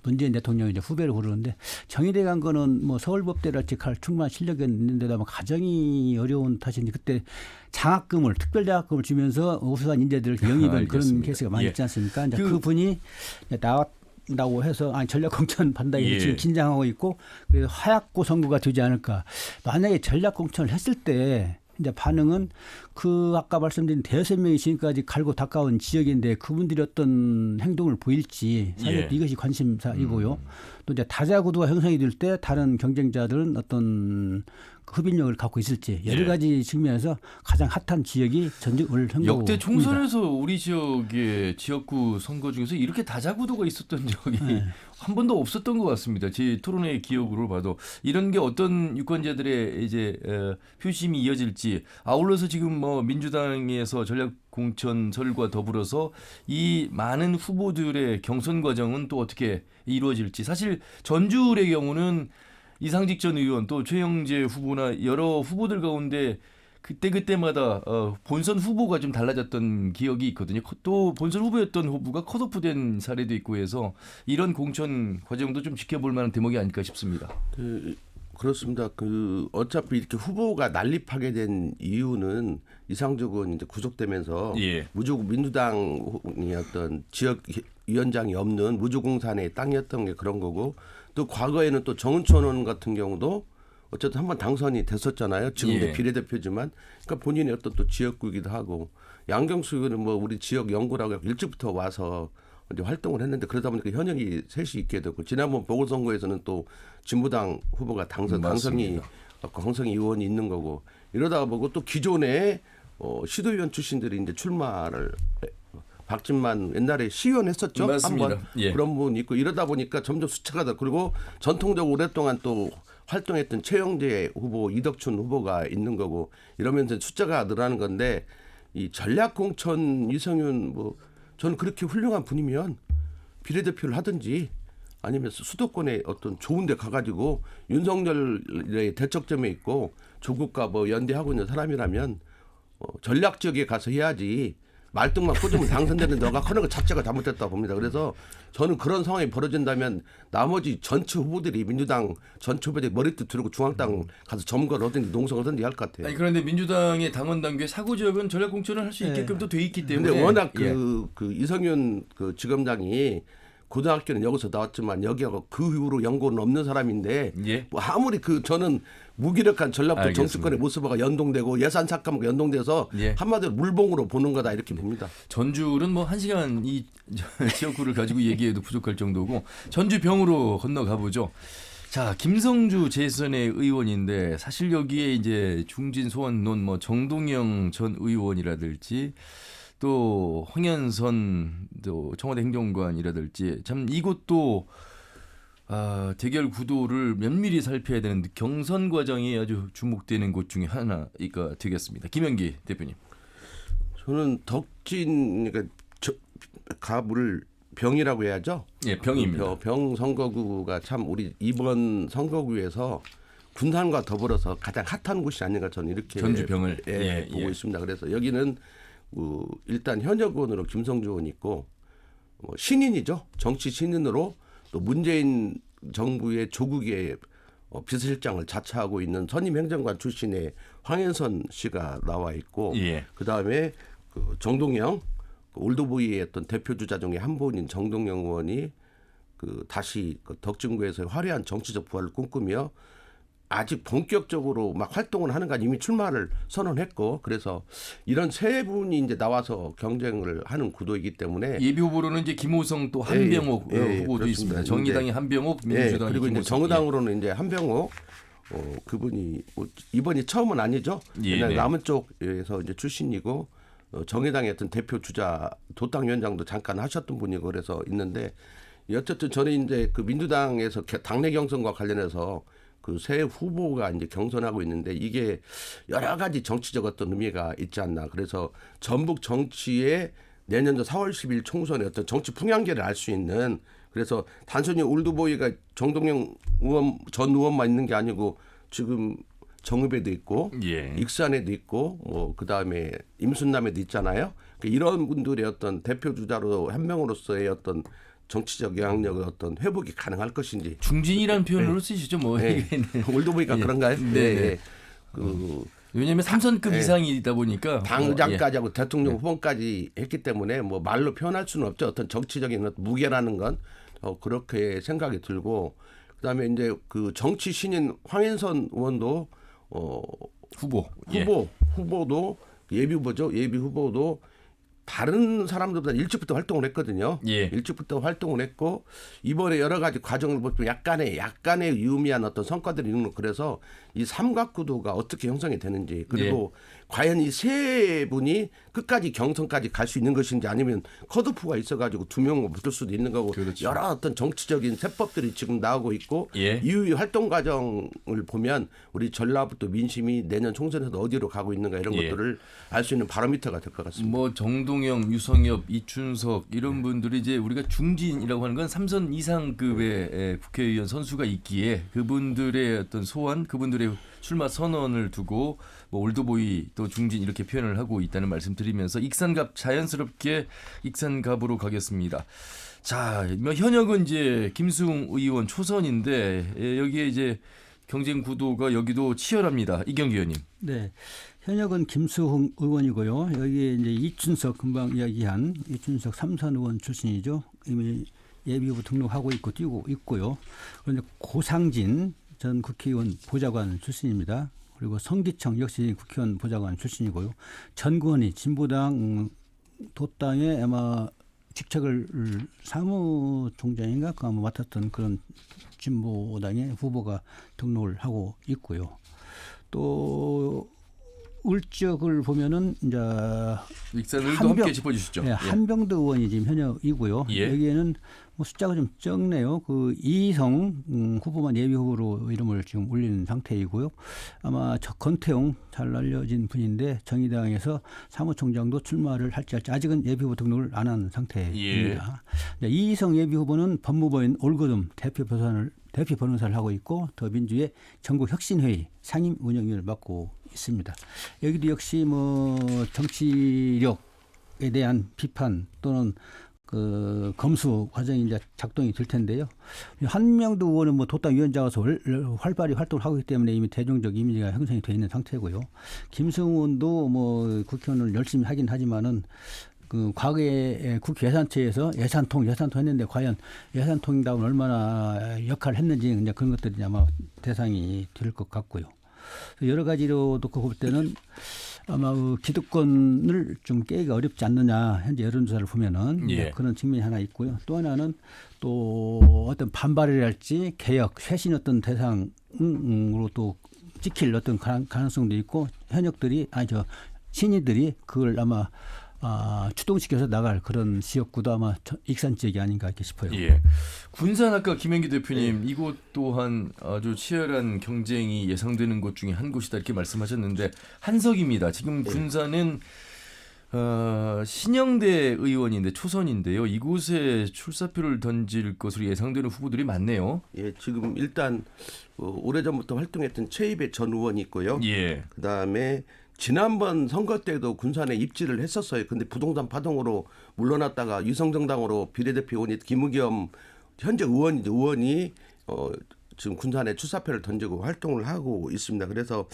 문재인 대통령이 이제 후배를 부르는데 경희대 간 거는 뭐 서울법대랄지 갈 충분한 실력이 있는데도 아마 가정이 어려운 탓인지 그때 장학금을 특별 장학금을 주면서 우수한 인재들을 영입한 그런 알겠습니다. 케이스가 많이 예. 있지 않습니까? 이제 그분이 나왔다고 해서 전략 공천 받는다고 예. 지금 긴장하고 있고 그래서 하얗고 선거가 되지 않을까. 만약에 전략 공천을 했을 때 이제 반응은 그 아까 말씀드린 대여섯 명이 지금까지 갈고 닦아온 지역인데 그분들이 어떤 행동을 보일지 사실 예. 이것이 관심사이고요. 또 이제 다자 구도가 형성이 될 때 다른 경쟁자들은 어떤 흡인력을 갖고 있을지 여러 예. 가지 측면에서 가장 핫한 지역이 전주을 선거구입니다. 역대 총선에서 우리 지역의 지역구 선거 중에서 이렇게 다자구도가 있었던 적이 네. 한 번도 없었던 것 같습니다. 제 토론회 기억으로 봐도 이런 게 어떤 유권자들의 이제 표심이 이어질지 아울러서 지금 뭐 민주당에서 전략 공천설과 더불어서 이 많은 후보들의 경선 과정은 또 어떻게 이루어질지 사실 전주의 경우는 이상직 전 의원 또 최영재 후보나 여러 후보들 가운데 그때마다 본선 후보가 좀 달라졌던 기억이 있거든요. 또 본선 후보였던 후보가 컷오프된 사례도 있고 해서 이런 공천 과정도 좀 지켜볼 만한 대목이 아닐까 싶습니다. 그렇습니다. 어차피 이렇게 후보가 난립하게 된 이유는 이상적은 이제 구속되면서 예. 민주당이 어떤 지역 위원장이 없는 무주공산의 땅이었던 게 그런 거고 또 과거에는 또 정은천 의원 같은 경우도 어쨌든 한번 당선이 됐었잖아요. 지금도 예. 비례대표지만 그러니까 본인의 어떤 또 지역구이기도 하고 양경수 의원은 뭐 우리 지역 연구라고 일찍부터 와서 이제 활동을 했는데 그러다 보니까 현역이 셋이 있게 되고 지난번 보궐선거에서는 또 진보당 후보가 당선이 황성희 의원이 있는 거고 이러다가 보고 또 기존에 시도의원 출신들이 이제 출마를 박진만 옛날에 시의원 했었죠. 맞습니다. 한번 예. 그런 부분이 있고 이러다 보니까 점점 수차가 더 그리고 전통적으로 오랫동안 또 활동했던 최영재 후보, 이덕춘 후보가 있는 거고 이러면서 숫자가 늘어나는 건데 이 전략 공천 이성윤 뭐 저는 그렇게 훌륭한 분이면 비례대표를 하든지 아니면 수도권에 어떤 좋은 데 가가지고 윤석열의 대척점에 있고 조국과 뭐 연대하고 있는 사람이라면 전략 지역에 가서 해야지 말뚝만 꽂으면 당선되는 너가 하는 것 자체가 잘못됐다고 봅니다. 그래서 저는 그런 상황이 벌어진다면 나머지 전체 후보들이 민주당 전체 후보들이 머리띠 두르고 중앙당 가서 점거를 하든지 농성을 하든지 할 것 같아요. 아니, 그런데 민주당의 당원 당규의 사고 지역은 전략 공천을 할 수 있게끔 또 돼 있기 때문에. 근데 워낙 예. 그 이성윤 그 지검장이 고등학교는 여기서 나왔지만 여기하고 그 이후로 연고는 없는 사람인데 예. 뭐 아무리 저는 무기력한 전략도 알겠습니다. 정치권의 모습과 연동되고 예산 삭감과 연동돼서 예. 한마디로 물봉으로 보는 거다 이렇게 봅니다. 전주는 뭐 1시간 이 지역구를 가지고 얘기해도 부족할 정도고 전주병으로 건너가 보죠. 자, 김성주 제1선의 의원인데 사실 여기에 이제 중진 소원론 뭐 정동영 전 의원이라든지 또 황현선 또 청와대 행정관이라든지 참 이것도 대결 구도를 면밀히 살펴야 되는 경선 과정이 아주 주목되는 곳 중에 하나가 되겠습니다. 김현기 대표님. 저는 덕진 그러니까 가불 병이라고 해야죠. 예, 병입니다. 병 선거구가 참 우리 이번 선거구에서 군산과 더불어서 가장 핫한 곳이 아닌가 저는 이렇게 전주병을 보고 있습니다. 그래서 여기는 일단 현역 의원으로 김성주 의원이 있고 신인이죠. 정치 신인으로 또 문재인 정부의 조국의 비서실장을 자처하고 있는 선임 행정관 출신의 황현선 씨가 나와 있고 예. 그다음에 그 정동영 올드보이의 어떤 대표 주자 중에 한 분인 정동영 의원이 다시 덕진구에서 화려한 정치적 부활을 꿈꾸며 아직 본격적으로 막 활동을 하는 건 이미 출마를 선언했고 그래서 이런 세 분이 이제 나와서 경쟁을 하는 구도이기 때문에 예비 후보로는 이제 김호성 또 한병옥 후보도 그렇습니다. 있습니다. 정의당이 한병옥, 예, 민주당이 그리고 이제 김호성. 정의당으로는 이제 한병옥 그분이 이번이 처음은 아니죠. 예, 옛날 네. 남은 쪽에서 이제 출신이고 정의당의 어떤 대표 주자 도당위원장도 잠깐 하셨던 분이고 그래서 있는데 어쨌든 저는 이제 그 민주당에서 당내 경선과 관련해서 그 새 후보가 이제 경선하고 있는데 이게 여러 가지 정치적 어떤 의미가 있지 않나. 그래서 전북 정치의 내년도 4월 10일 총선의 어떤 정치 풍향계를 알 수 있는 그래서 단순히 올드보이가 정동영 의원 전 의원만 있는 게 아니고 지금 정읍에도 있고 예. 익산에도 있고 뭐 그다음에 임순남에도 있잖아요. 이런 분들의 어떤 대표 주자로 한 명으로서의 어떤 정치적 영향력의 어떤 회복이 가능할 것인지 중진이라는 표현으로 쓰시죠, 뭐. 네. 올드보이가 예. 그런가요? 네. 왜냐하면 3선급 이상이다 보니까 당장까지 하고 대통령 후보까지 했기 때문에 뭐 말로 표현할 수는 없죠. 어떤 정치적인 어떤 무게라는 건 그렇게 생각이 들고 그다음에 이제 그 정치 신인 황인선 의원도 후보도 예비 후보죠. 예비 후보도 다른 사람들보다 일찍부터 활동을 했거든요. 예. 일찍부터 활동을 했고 이번에 여러 가지 과정을 보면 약간의 유의미한 어떤 성과들이 있는 거 그래서 이 삼각구도가 어떻게 형성이 되는지 그리고 과연 이 세 분이 끝까지 경선까지 갈 수 있는 것인지 아니면 컷오프가 있어가지고 두 명만 붙을 수도 있는 거고 그렇죠. 여러 어떤 정치적인 세법들이 지금 나오고 있고 예. 이후의 활동 과정을 보면 우리 전라북도 민심이 내년 총선에서 어디로 가고 있는가 이런 예. 것들을 알 수 있는 바로미터가 될 것 같습니다. 뭐 정동영, 유성엽, 이춘석 이런 분들이 이제 우리가 중진이라고 하는 건 3선 이상급의 국회의원 선수가 있기에 그분들의 어떤 소환, 그분들의 출마 선언을 두고 뭐 올드보이 또 중진 이렇게 표현을 하고 있다는 말씀드리면서 익산갑 자연스럽게 익산갑으로 가겠습니다. 자, 뭐 현역은 이제 김수웅 의원 초선인데 여기에 이제 경쟁 구도가 여기도 치열합니다. 이경규 의원님. 네. 현역은 김수홍 의원이고요. 여기에 이제 이춘석 금방 이야기한 이춘석 3선 의원 출신이죠. 이미 예비후보 등록하고 있고 뛰고 있고요. 그런데 고상진 전 국회의원 보좌관 출신입니다. 그리고 성기청 역시 국회의원 보좌관 출신이고요. 전구원이 진보당 도당의 아마 직책을 사무총장인가 아마 맡았던 그런 진보당의 후보가 등록을 하고 있고요. 또 울적을 보면은 이제 익산을도 함께 짚어주시죠. 네, 한병도 의원이 지금 현역이고요. 예. 여기에는 뭐 숫자가 좀 적네요. 그 이희성 후보만 예비 후보로 이름을 지금 올리는 상태이고요. 아마 권태용 잘 알려진 분인데 정의당에서 사무총장도 출마를 할지 아직은 예비 후보 등록을 안 한 상태입니다. 예. 이희성 예비 후보는 법무부인 올거듬 대표 변호사를 하고 있고 더민주의 전국혁신회의 상임 운영위를 맡고 있습니다. 여기도 역시 뭐 정치력에 대한 비판 또는 그 검수 과정이 이제 작동이 될 텐데요. 한명도 의원은 뭐 도당 위원장으로서 활발히 활동을 하고 있기 때문에 이미 대중적 이미지가 형성이 되어 있는 상태고요. 김승우 의원도 뭐 국회의원을 열심히 하긴 하지만은 그 과거에 국회 예산처에서 예산통 했는데 과연 예산통이다운 얼마나 역할을 했는지 이제 그런 것들이 아마 대상이 될 것 같고요. 여러 가지로 놓고 볼 때는 아마 그 기득권을 좀 깨기가 어렵지 않느냐 현재 여론조사를 보면은 그런 측면이 하나 있고요. 또 하나는 또 어떤 반발이랄지 개혁, 쇄신 어떤 대상으로 또 찍힐 어떤 가능성도 있고 현역들이 신이들이 그걸 아마 추동시켜서 나갈 그런 지역구도 아마 익산 지역이 아닌가 이렇게 싶어요. 예. 군산 아까 김현기 대표님 이곳 또한 아주 치열한 경쟁이 예상되는 곳 중에 한 곳이다 이렇게 말씀하셨는데 한석입니다. 지금 군산은 신영대 의원인데 초선인데요. 이곳에 출사표를 던질 것으로 예상되는 후보들이 많네요. 예, 지금 일단 오래전부터 활동했던 최이배 전 의원이 있고요. 예. 그다음에 지난번 선거 때도 군산에 입지를 했었어요. 근데 부동산 파동으로 물러났다가 유성정당으로 비례대표 의원이 김의겸 현재 의원이 지금 군산에 출사표를 던지고 활동을 하고 있습니다. 그래서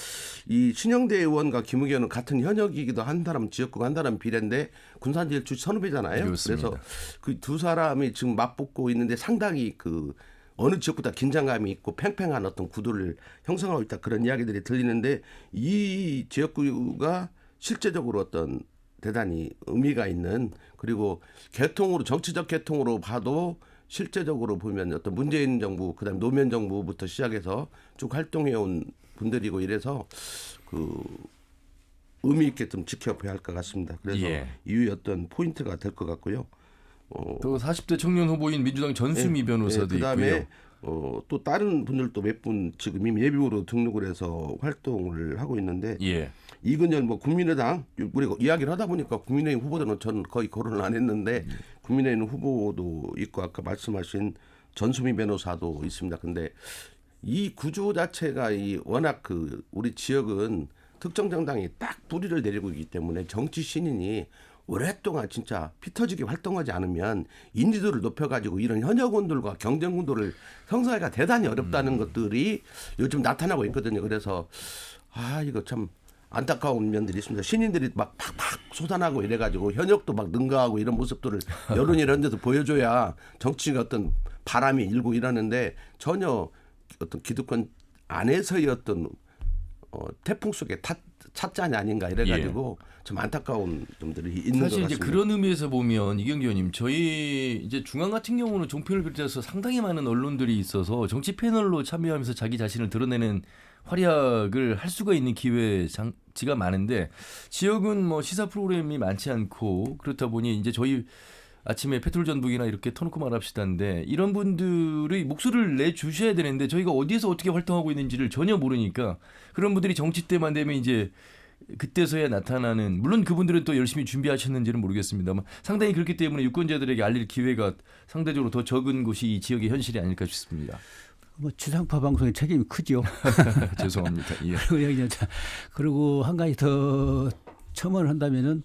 이 신영대 의원과 김의겸은 같은 현역이기도 한 사람 지역구가 한 사람 비례인데 군산 지역 출신 선후배잖아요. 그렇습니다. 그래서 그 두 사람이 지금 맞붙고 있는데 상당히 그 어느 지역보다 긴장감이 있고 팽팽한 어떤 구도를 형성하고 있다 그런 이야기들이 들리는데 이 지역구가 실제적으로 어떤 대단히 의미가 있는 그리고 계통으로 정치적 계통으로 봐도 실제적으로 보면 어떤 문재인 정부 그다음 노무현 정부부터 시작해서 쭉 활동해온 분들이고 이래서 그 의미 있게 좀 지켜봐야 할 것 같습니다. 그래서 예. 이후에 어떤 포인트가 될 것 같고요. 또 40대 청년 후보인 민주당 전수미 변호사도 그다음에 있고요. 또 다른 분들도 몇 분 지금 이미 예비후보로 등록을 해서 활동을 하고 있는데 예. 이근열 뭐 국민의당 우리가 이야기를 하다 보니까 국민의힘 후보들은 저는 거의 거론을 안 했는데 국민의힘 후보도 있고 아까 말씀하신 전수미 변호사도 있습니다. 근데 이 구조 자체가 이 워낙 그 우리 지역은 특정 정당이 딱 뿌리를 내리고 있기 때문에 정치 신인이 오랫동안 진짜 피 터지게 활동하지 않으면 인지도를 높여가지고 이런 현역원들과 경쟁 구도를 형성하기가 대단히 어렵다는 것들이 요즘 나타나고 있거든요. 그래서 이거 참 안타까운 면들이 있습니다. 신인들이 막 팍팍 솟아나고 이래가지고 현역도 막 능가하고 이런 모습들을 여론이 이런 데서 보여줘야 정치가 어떤 바람이 일고 이러는데 전혀 어떤 기득권 안에서의 어떤 태풍 속에 찻잔이 아닌가 이래가지고 좀 안타까운 점들이 있는 것 사실 같습니다. 이제 그런 의미에서 보면 이경규 의원님 저희 이제 중앙 같은 경우는 종편을 비롯해서 상당히 많은 언론들이 있어서 정치 패널로 참여하면서 자기 자신을 드러내는 활약을 할 수가 있는 기회지가 많은데 지역은 뭐 시사 프로그램이 많지 않고 그렇다 보니 이제 저희 아침에 페트롤 전북이나 이렇게 터놓고 말합시다인데 이런 분들의 목소리를 내주셔야 되는데 저희가 어디에서 어떻게 활동하고 있는지를 전혀 모르니까 그런 분들이 정치 때만 되면 이제 그때서야 나타나는 물론 그분들은 또 열심히 준비하셨는지는 모르겠습니다만 상당히 그렇기 때문에 유권자들에게 알릴 기회가 상대적으로 더 적은 곳이 이 지역의 현실이 아닐까 싶습니다. 뭐 지상파 방송의 책임이 크죠. 죄송합니다. 예. 그리고 한 가지 더 첨언을 한다면은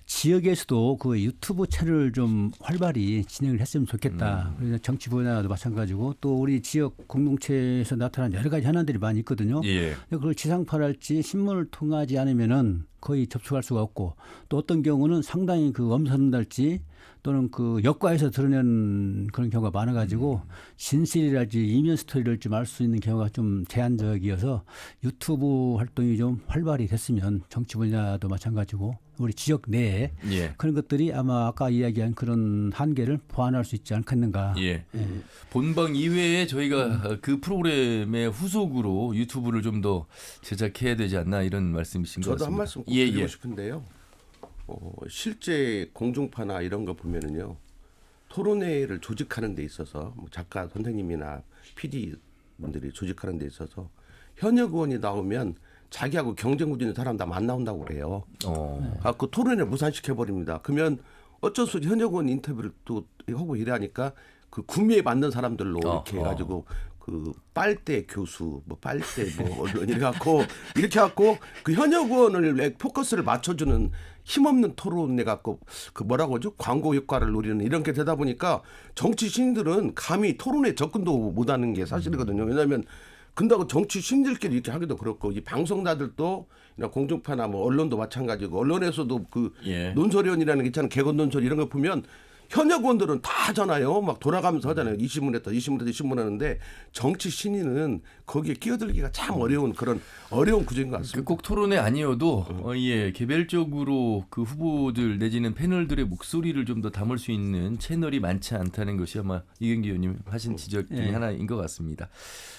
지역에서도 그 유튜브 채널을 좀 활발히 진행을 했으면 좋겠다. 그래서 정치 분야도 마찬가지고 또 우리 지역 공동체에서 나타난 여러 가지 현안들이 많이 있거든요. 예. 그걸 지상파랄지 신문을 통하지 않으면은 거의 접촉할 수가 없고 또 어떤 경우는 상당히 그 엄선달지 또는 그 역과에서 드러낸 그런 경우가 많아가지고 진실이랄지 이면 스토리를 좀 알 수 있는 경우가 좀 제한적이어서 유튜브 활동이 좀 활발히 됐으면 정치 분야도 마찬가지고 우리 지역 내에 예. 그런 것들이 아마 아까 이야기한 그런 한계를 보완할 수 있지 않겠는가. 예. 본방 이외에 저희가 그 프로그램의 후속으로 유튜브를 좀 더 제작해야 되지 않나 이런 말씀이신 것 같습니다. 저도 한 말씀 꼭 드리고 싶은데요. 실제 공중파나 이런 거 보면은요. 토론회를 조직하는 데 있어서 뭐 작가 선생님이나 PD 분들이 조직하는 데 있어서 현역 의원이 나오면 자기하고 경쟁 구도 있는 사람 다 안 나온다고 그래요. 그 토론회를 무산시켜 버립니다. 그러면 어쩔 수 없이 현역 의원 인터뷰를 또 하고 이래하니까 그 구미에 맞는 사람들로 이렇게 해가지고 그 빨대 교수, 뭐 빨대 뭐 언론 이렇게 갖고 그 현역 의원을 포커스를 맞춰주는 힘없는 토론회 갖고 그 뭐라고 하죠? 광고 효과를 노리는 이런 게 되다 보니까 정치 신인들은 감히 토론에 접근도 못하는 게 사실이거든요. 왜냐하면 근다고 정치 신인들끼리 이렇게 하기도 그렇고 이 방송사들도 공중파나 뭐 언론도 마찬가지고 언론에서도 그 논설위원이라는 게 있잖아요. 개건 논설 이런 거 보면 현역 의원들은 다 하잖아요. 막 돌아가면서 하잖아요. 이 신문 했다, 이 신문 했다, 이 신문 하는데 정치 신인은 거기에 끼어들기가 참 어려운 그런 어려운 구조인 것 같습니다. 꼭 토론회 아니어도 개별적으로 그 후보들 내지는 패널들의 목소리를 좀 더 담을 수 있는 채널이 많지 않다는 것이 아마 이경규 의원님 하신 지적 중에 하나인 것 같습니다.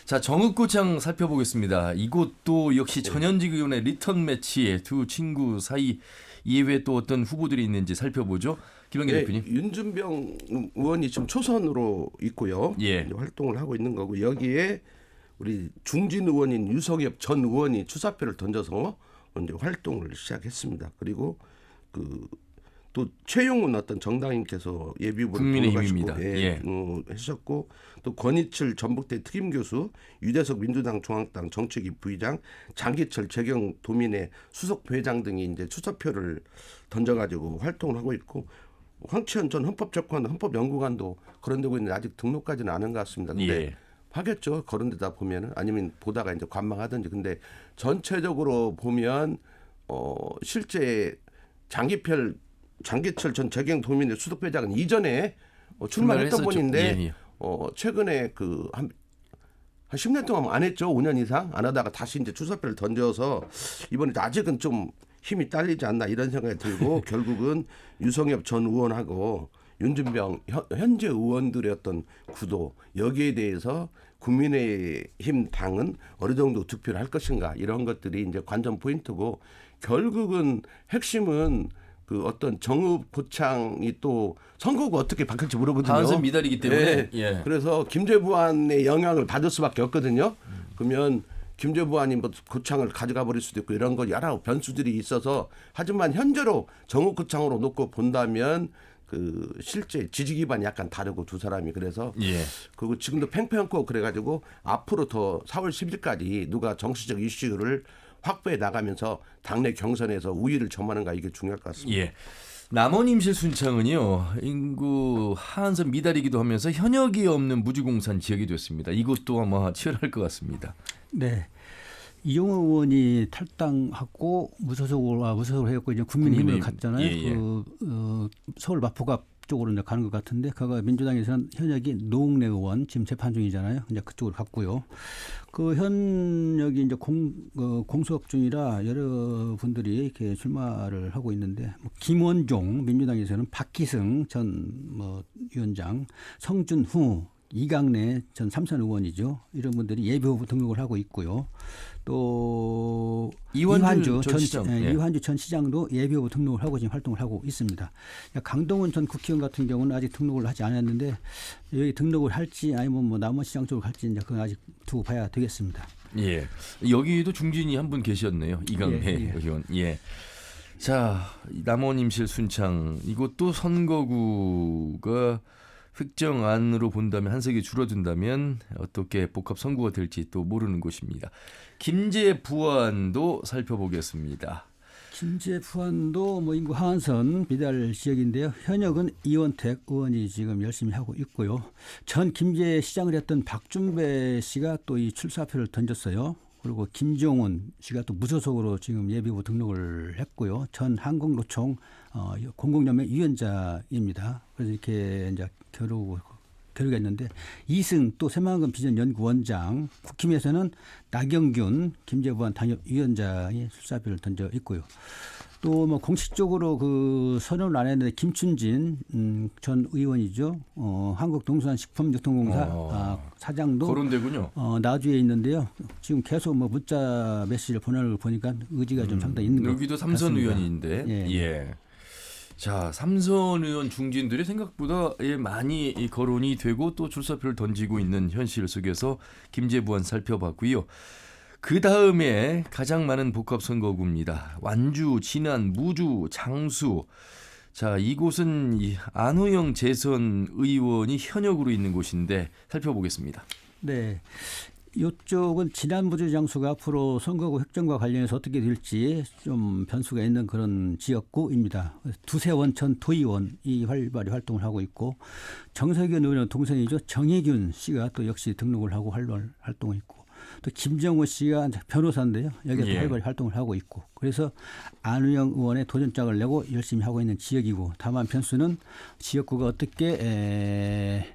자, 정읍구청 살펴보겠습니다. 이곳도 역시 전현직 의원의 리턴 매치에 두 친구 사이 이외에 또 어떤 후보들이 있는지 살펴보죠. 김영기 대표님. 윤준병 의원이 지금 초선으로 있고요. 이제 활동을 하고 있는 거고 여기에 우리 중진 의원인 유성엽 전 의원이 추사표를 던져서 이제 활동을 시작했습니다. 그리고 또 최용훈 어떤 정당인께서 예비후보를 국민의힘입니다. 하셨고 또 권희철 전북대 특임교수, 유재석 민주당 중앙당 정책위 부의장, 장기철 재경도민회 수석 부회장 등이 이제 추서표를 던져가지고 활동을 하고 있고 황치현 전 헌법연구관도 그런 데고 있는데 아직 등록까지는 안 한 것 같습니다. 근데 하겠죠. 그런 데다 보면은 아니면 보다가 이제 관망하든지. 근데 전체적으로 보면 실제 장기철 전 재경도민회 수석부회장은 이전에 출마를 했던 분인데 최근에 한 10년 동안 안 했죠. 5년 이상 안 하다가 다시 이제 추서표를 던져서 이번에 아직은 좀 힘이 딸리지 않나 이런 생각이 들고 결국은 유성엽 전 의원하고 윤준병 현재 의원들의 어떤 구도 여기에 대해서 국민의힘 당은 어느 정도 득표를 할 것인가 이런 것들이 이제 관전 포인트고 결국은 핵심은 그 어떤 정읍 고창이 또 선거가 어떻게 바뀔지 모르거든요. 한선 미달이기 때문에. 그래서 김재부안의 영향을 받을 수밖에 없거든요. 그러면 김재부안이 뭐 고창을 가져가 버릴 수도 있고 이런 거 여러 변수들이 있어서 하지만 현재로 정읍 고창으로 놓고 본다면 그 실제 지지 기반이 약간 다르고 두 사람이 그래서 그리고 지금도 팽팽하고 그래가지고 앞으로 더 4월 10일까지 누가 정치적 이슈를 확보해 나가면서 당내 경선에서 우위를 점하는가 이게 중요할 것 같습니다. 남원 임실 순창은요 인구 하한선 미달이기도 하면서 현역이 없는 무주공산 지역이 됐습니다. 이것도 아마 치열할 것 같습니다. 네. 이용호 의원이 탈당하고 무소속으로 해갖고 이제 국민의힘을 갔잖아요. 서울 마포갑 쪽으로 이제 가는 것 같은데 그가 민주당에서는 현역이 노웅래 의원 지금 재판 중이잖아요. 이제 그쪽으로 갔고요. 그 현역이 이제 공수업 중이라 여러 분들이 이렇게 출마를 하고 있는데 뭐 김원종 민주당에서는 박기승 전 위원장, 성준후 이강래 전 삼선 의원이죠. 이런 분들이 예비후보 등록을 하고 있고요. 또 이완주 전 시장도 예비후보 등록을 하고 지금 활동을 하고 있습니다. 강동원 전 국회의원 같은 경우는 아직 등록을 하지 않았는데 여기 등록을 할지 아니면 뭐 남원시장 쪽으로 갈지 이제 그건 아직 두고 봐야 되겠습니다. 여기도 중진이 한 분 계셨네요. 이강래 의원. 자, 남원 임실 순창 이것도 선거구가 획정안으로 본다면 한 석이 줄어든다면 어떻게 복합 선거가 될지 또 모르는 곳입니다. 김제부안도 살펴보겠습니다. 김제부안도 뭐 인구 하한선 미달 지역인데요. 현역은 이원택 의원이 지금 열심히 하고 있고요. 전 김제시장을 했던 박준배 씨가 또 이 출사표를 던졌어요. 그리고 김종훈 씨가 또 무소속으로 지금 예비후보 등록을 했고요. 전 한국노총 공공연맹 위원장입니다. 그래서 이렇게 이제 겨루가 있는데 이승 또 새만금 비전 연구원장, 국힘에서는 나경균 김제부안 당협위원장이 출사표를 던져 있고요. 또 뭐 공식적으로 그 선언을 안 했는데 김춘진 전 의원이죠. 한국동수산식품유통공사 사장도 거론되군요. 나주에 있는데요. 지금 계속 뭐 문자 메시지를 보내는 걸 보니까 의지가 좀 상당히 있는 것 같습니다. 여기도 삼선 의원인데. 자, 삼선 의원 중진들이 생각보다 많이 거론이 되고 또 출사표를 던지고 있는 현실 속에서 김제부안 살펴봤고요. 그 다음에 가장 많은 복합선거구입니다. 완주, 진안, 무주, 장수. 자, 이곳은 안호영 재선 의원이 현역으로 있는 곳인데 살펴보겠습니다. 네. 이쪽은 진안무주 장수가 앞으로 선거구 획정과 관련해서 어떻게 될지 좀 변수가 있는 그런 지역구입니다. 두세원 전 도의원이 활발히 활동을 하고 있고 정석현 의원의 동생이죠. 정혜균 씨가 또 역시 등록을 하고 활동을 있고 또 김정호 씨가 변호사인데요. 여기에 또 활발히 활동을 하고 있고 그래서 안우영 의원의 도전장을 내고 열심히 하고 있는 지역이고 다만 변수는 지역구가 어떻게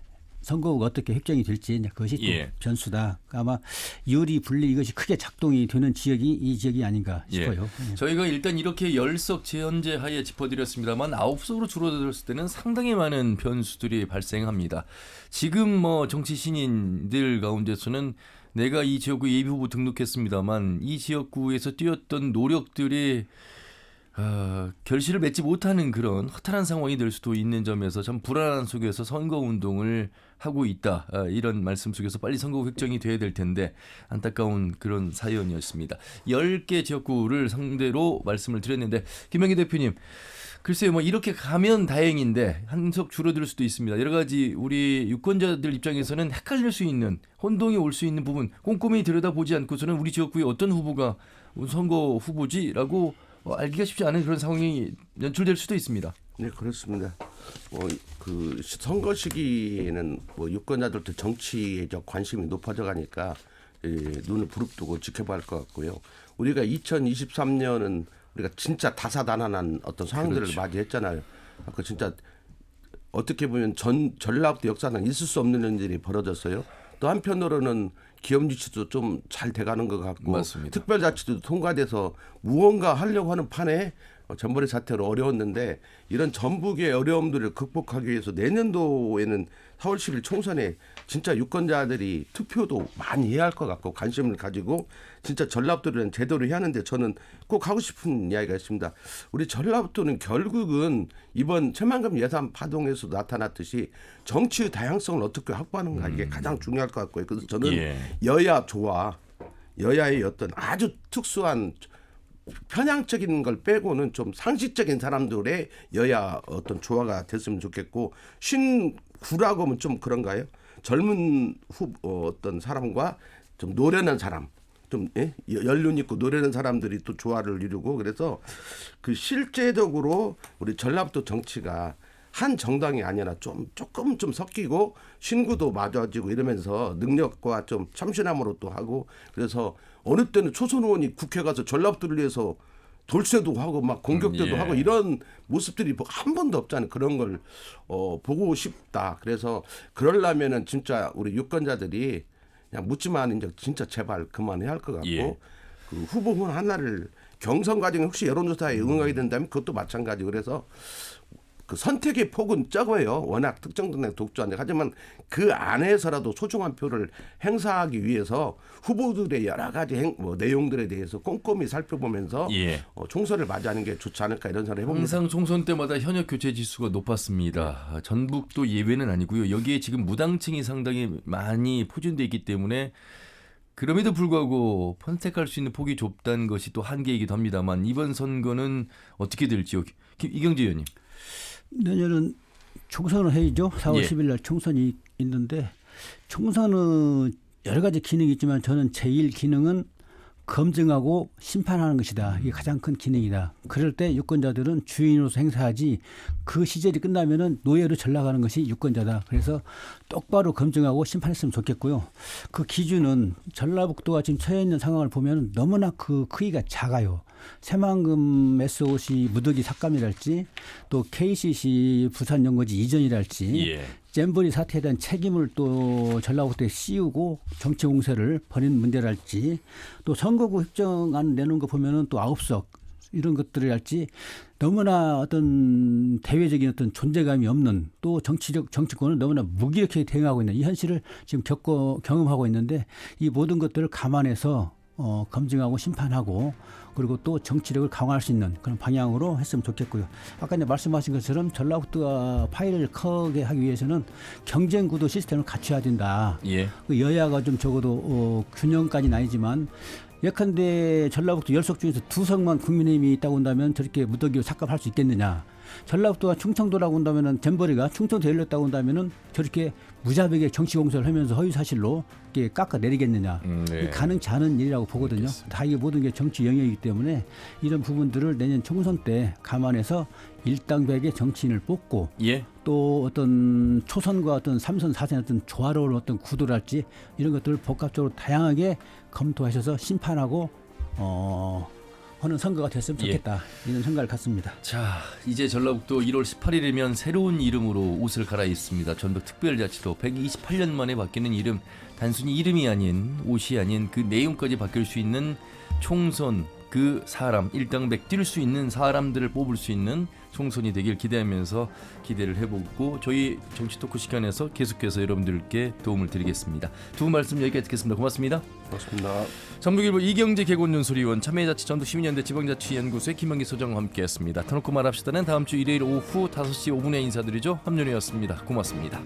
선거구가 어떻게 획정이 될지 그것이 또 변수다. 아마 유리 분리 이것이 크게 작동이 되는 지역이 이 지역이 아닌가 싶어요. 저희가 일단 이렇게 10석 제헌제 하에 짚어드렸습니다만 9석으로 줄어들었을 때는 상당히 많은 변수들이 발생합니다. 지금 뭐 정치 신인들 가운데서는 내가 이 지역구 예비후보 등록했습니다만 이 지역구에서 뛰었던 노력들이 결실을 맺지 못하는 그런 허탈한 상황이 될 수도 있는 점에서 참 불안한 속에서 선거운동을 하고 있다. 이런 말씀 속에서 빨리 선거 획정이 돼야 될 텐데 안타까운 그런 사연이었습니다. 10개 지역구를 상대로 말씀을 드렸는데 김영희 대표님 글쎄요, 뭐 이렇게 가면 다행인데 한석 줄어들 수도 있습니다. 여러 가지 우리 유권자들 입장에서는 헷갈릴 수 있는, 혼동이 올 수 있는 부분 꼼꼼히 들여다보지 않고서는 우리 지역구에 어떤 후보가 선거 후보지라고 알기가 쉽지 않은 그런 상황이 연출될 수도 있습니다. 네, 그렇습니다. 그 선거 시기에는 뭐 유권자들도 정치적 관심이 높아져 가니까 눈을 부릅뜨고 지켜봐야 할 것 같고요. 우리가 2023년은 우리가 진짜 다사다난한 어떤 상황들을 그렇죠. 맞이했잖아요. 그 진짜 어떻게 보면 전라북도 역사상 있을 수 없는 일이 벌어졌어요. 또 한편으로는 기업 유치도 좀 잘 돼가는 것 같고, 맞습니다. 특별자치도 통과돼서 무언가 하려고 하는 판에 전벌이 사태로 어려웠는데, 이런 전북의 어려움들을 극복하기 위해서 내년도에는 4월 10일 총선에 진짜 유권자들이 투표도 많이 해야 할 것 같고 관심을 가지고 진짜 전라북도를 제대로 해야 하는데, 저는 꼭 하고 싶은 이야기가 있습니다. 우리 전라북도는 결국은 이번 새만금 예산 파동에서 나타났듯이 정치의 다양성을 어떻게 확보하는가, 이게 가장 중요할 것 같고요. 그래서 저는 여야 조화, 여야의 어떤 아주 특수한 편향적인 걸 빼고는 좀 상식적인 사람들의 여야 어떤 조화가 됐으면 좋겠고, 신구라고 하면 좀 그런가요? 젊은 어떤 사람과 좀 노련한 사람, 좀 연륜 있고 노련한 사람들이 또 조화를 이루고, 그래서 그 실제적으로 우리 전라북도 정치가 한 정당이 아니라 조금 섞이고 신구도 맞아지고 이러면서 능력과 좀 참신함으로 또 하고, 그래서 어느 때는 초선 의원이 국회 가서 전라북도를 위해서 돌쇠도 하고 막 공격대도 하고 이런 모습들이 한 번도 없잖아요. 그런 걸 보고 싶다. 그래서 그러려면은 진짜 우리 유권자들이 그냥 묻지만 이제 진짜 제발 그만해야 할 것 같고, 그 후보 하나를 경선 과정에 혹시 여론조사에 응하게 된다면 그것도 마찬가지. 그래서 그 선택의 폭은 적어요. 워낙 특정 동네 독주한데. 하지만 그 안에서라도 소중한 표를 행사하기 위해서 후보들의 여러 가지 내용들에 대해서 꼼꼼히 살펴보면서 총선을 맞이하는 게 좋지 않을까, 이런 생각을 해봅니다. 항상 총선 때마다 현역 교체 지수가 높았습니다. 전북도 예외는 아니고요. 여기에 지금 무당층이 상당히 많이 포진되어 있기 때문에 그럼에도 불구하고 선택할 수 있는 폭이 좁다는 것이 또 한계이기도 합니다만, 이번 선거는 어떻게 될지요. 이경재 의원님. 내년은 총선을 해야죠. 4월 10일 날 총선이 있는데, 총선은 여러 가지 기능이 있지만 저는 제일 기능은 검증하고 심판하는 것이다. 이게 가장 큰 기능이다. 그럴 때 유권자들은 주인으로서 행사하지, 그 시절이 끝나면은 노예로 전락하는 것이 유권자다. 그래서 똑바로 검증하고 심판했으면 좋겠고요. 그 기준은 전라북도가 지금 처해 있는 상황을 보면 너무나 그 크기가 작아요. 새만금 SOC 무더기 삭감이랄지, 또 KCC 부산연고지 이전이랄지, 잼버리 사태에 대한 책임을 또 전라북도에 씌우고 정치 공세를 벌인 문제랄지, 또 선거구 획정안 내놓은 거 보면은 또 9석 이런 것들이랄지, 너무나 어떤 대외적인 어떤 존재감이 없는, 또 정치권을 너무나 무기력하게 대응하고 있는 이 현실을 지금 경험하고 있는데, 이 모든 것들을 감안해서 검증하고 심판하고, 그리고 또 정치력을 강화할 수 있는 그런 방향으로 했으면 좋겠고요. 아까 이제 말씀하신 것처럼 전라북도가 파일을 크게 하기 위해서는 경쟁 구도 시스템을 갖춰야 된다. 그 여야가 좀 적어도 균형까지는 아니지만, 예컨대 전라북도 10석 중에서 2석만 국민의힘이 있다고 한다면 저렇게 무더기로 삭감할 수 있겠느냐. 전라북도가 충청도라고 한다면은 잼버리가 충청도 열렸다고 한다면은 저렇게 무자백의 정치 공세를 하면서 허위 사실로 이렇게 깎아내리겠느냐. 가능치 않은 일이라고 보거든요. 알겠습니다. 다 이게 모든 게 정치 영역이기 때문에 이런 부분들을 내년 총선 때 감안해서 일당백의 정치인을 뽑고, 또 어떤 초선과 어떤 3선, 4선 어떤 조화로운 어떤 구도랄지 이런 것들을 복합적으로 다양하게 검토하셔서 심판하고 하는 선거가 됐으면 좋겠다. 이런 생각을 갖습니다. 자, 이제 전라북도 1월 18일이면 새로운 이름으로 옷을 갈아입습니다. 전북 특별자치도 128년 만에 바뀌는 이름, 단순히 이름이 아닌, 옷이 아닌 그 내용까지 바뀔 수 있는 총선, 그 사람, 일당백 뛸 수 있는 사람들을 뽑을 수 있는 총선이 되길 기대하면서 기대를 해보고, 저희 정치 토크 시간에서 계속해서 여러분들께 도움을 드리겠습니다. 두 분 말씀 여기까지 듣겠습니다. 고맙습니다. 고맙습니다. 전북일보 이경재 개곤윤소리원, 참여자치 전북시민연대 지방자치연구소의 김영기 소장과 함께했습니다. 터놓고 말합시다는 다음 주 일요일 오후 5시 5분에 인사드리죠. 함윤이었습니다. 고맙습니다.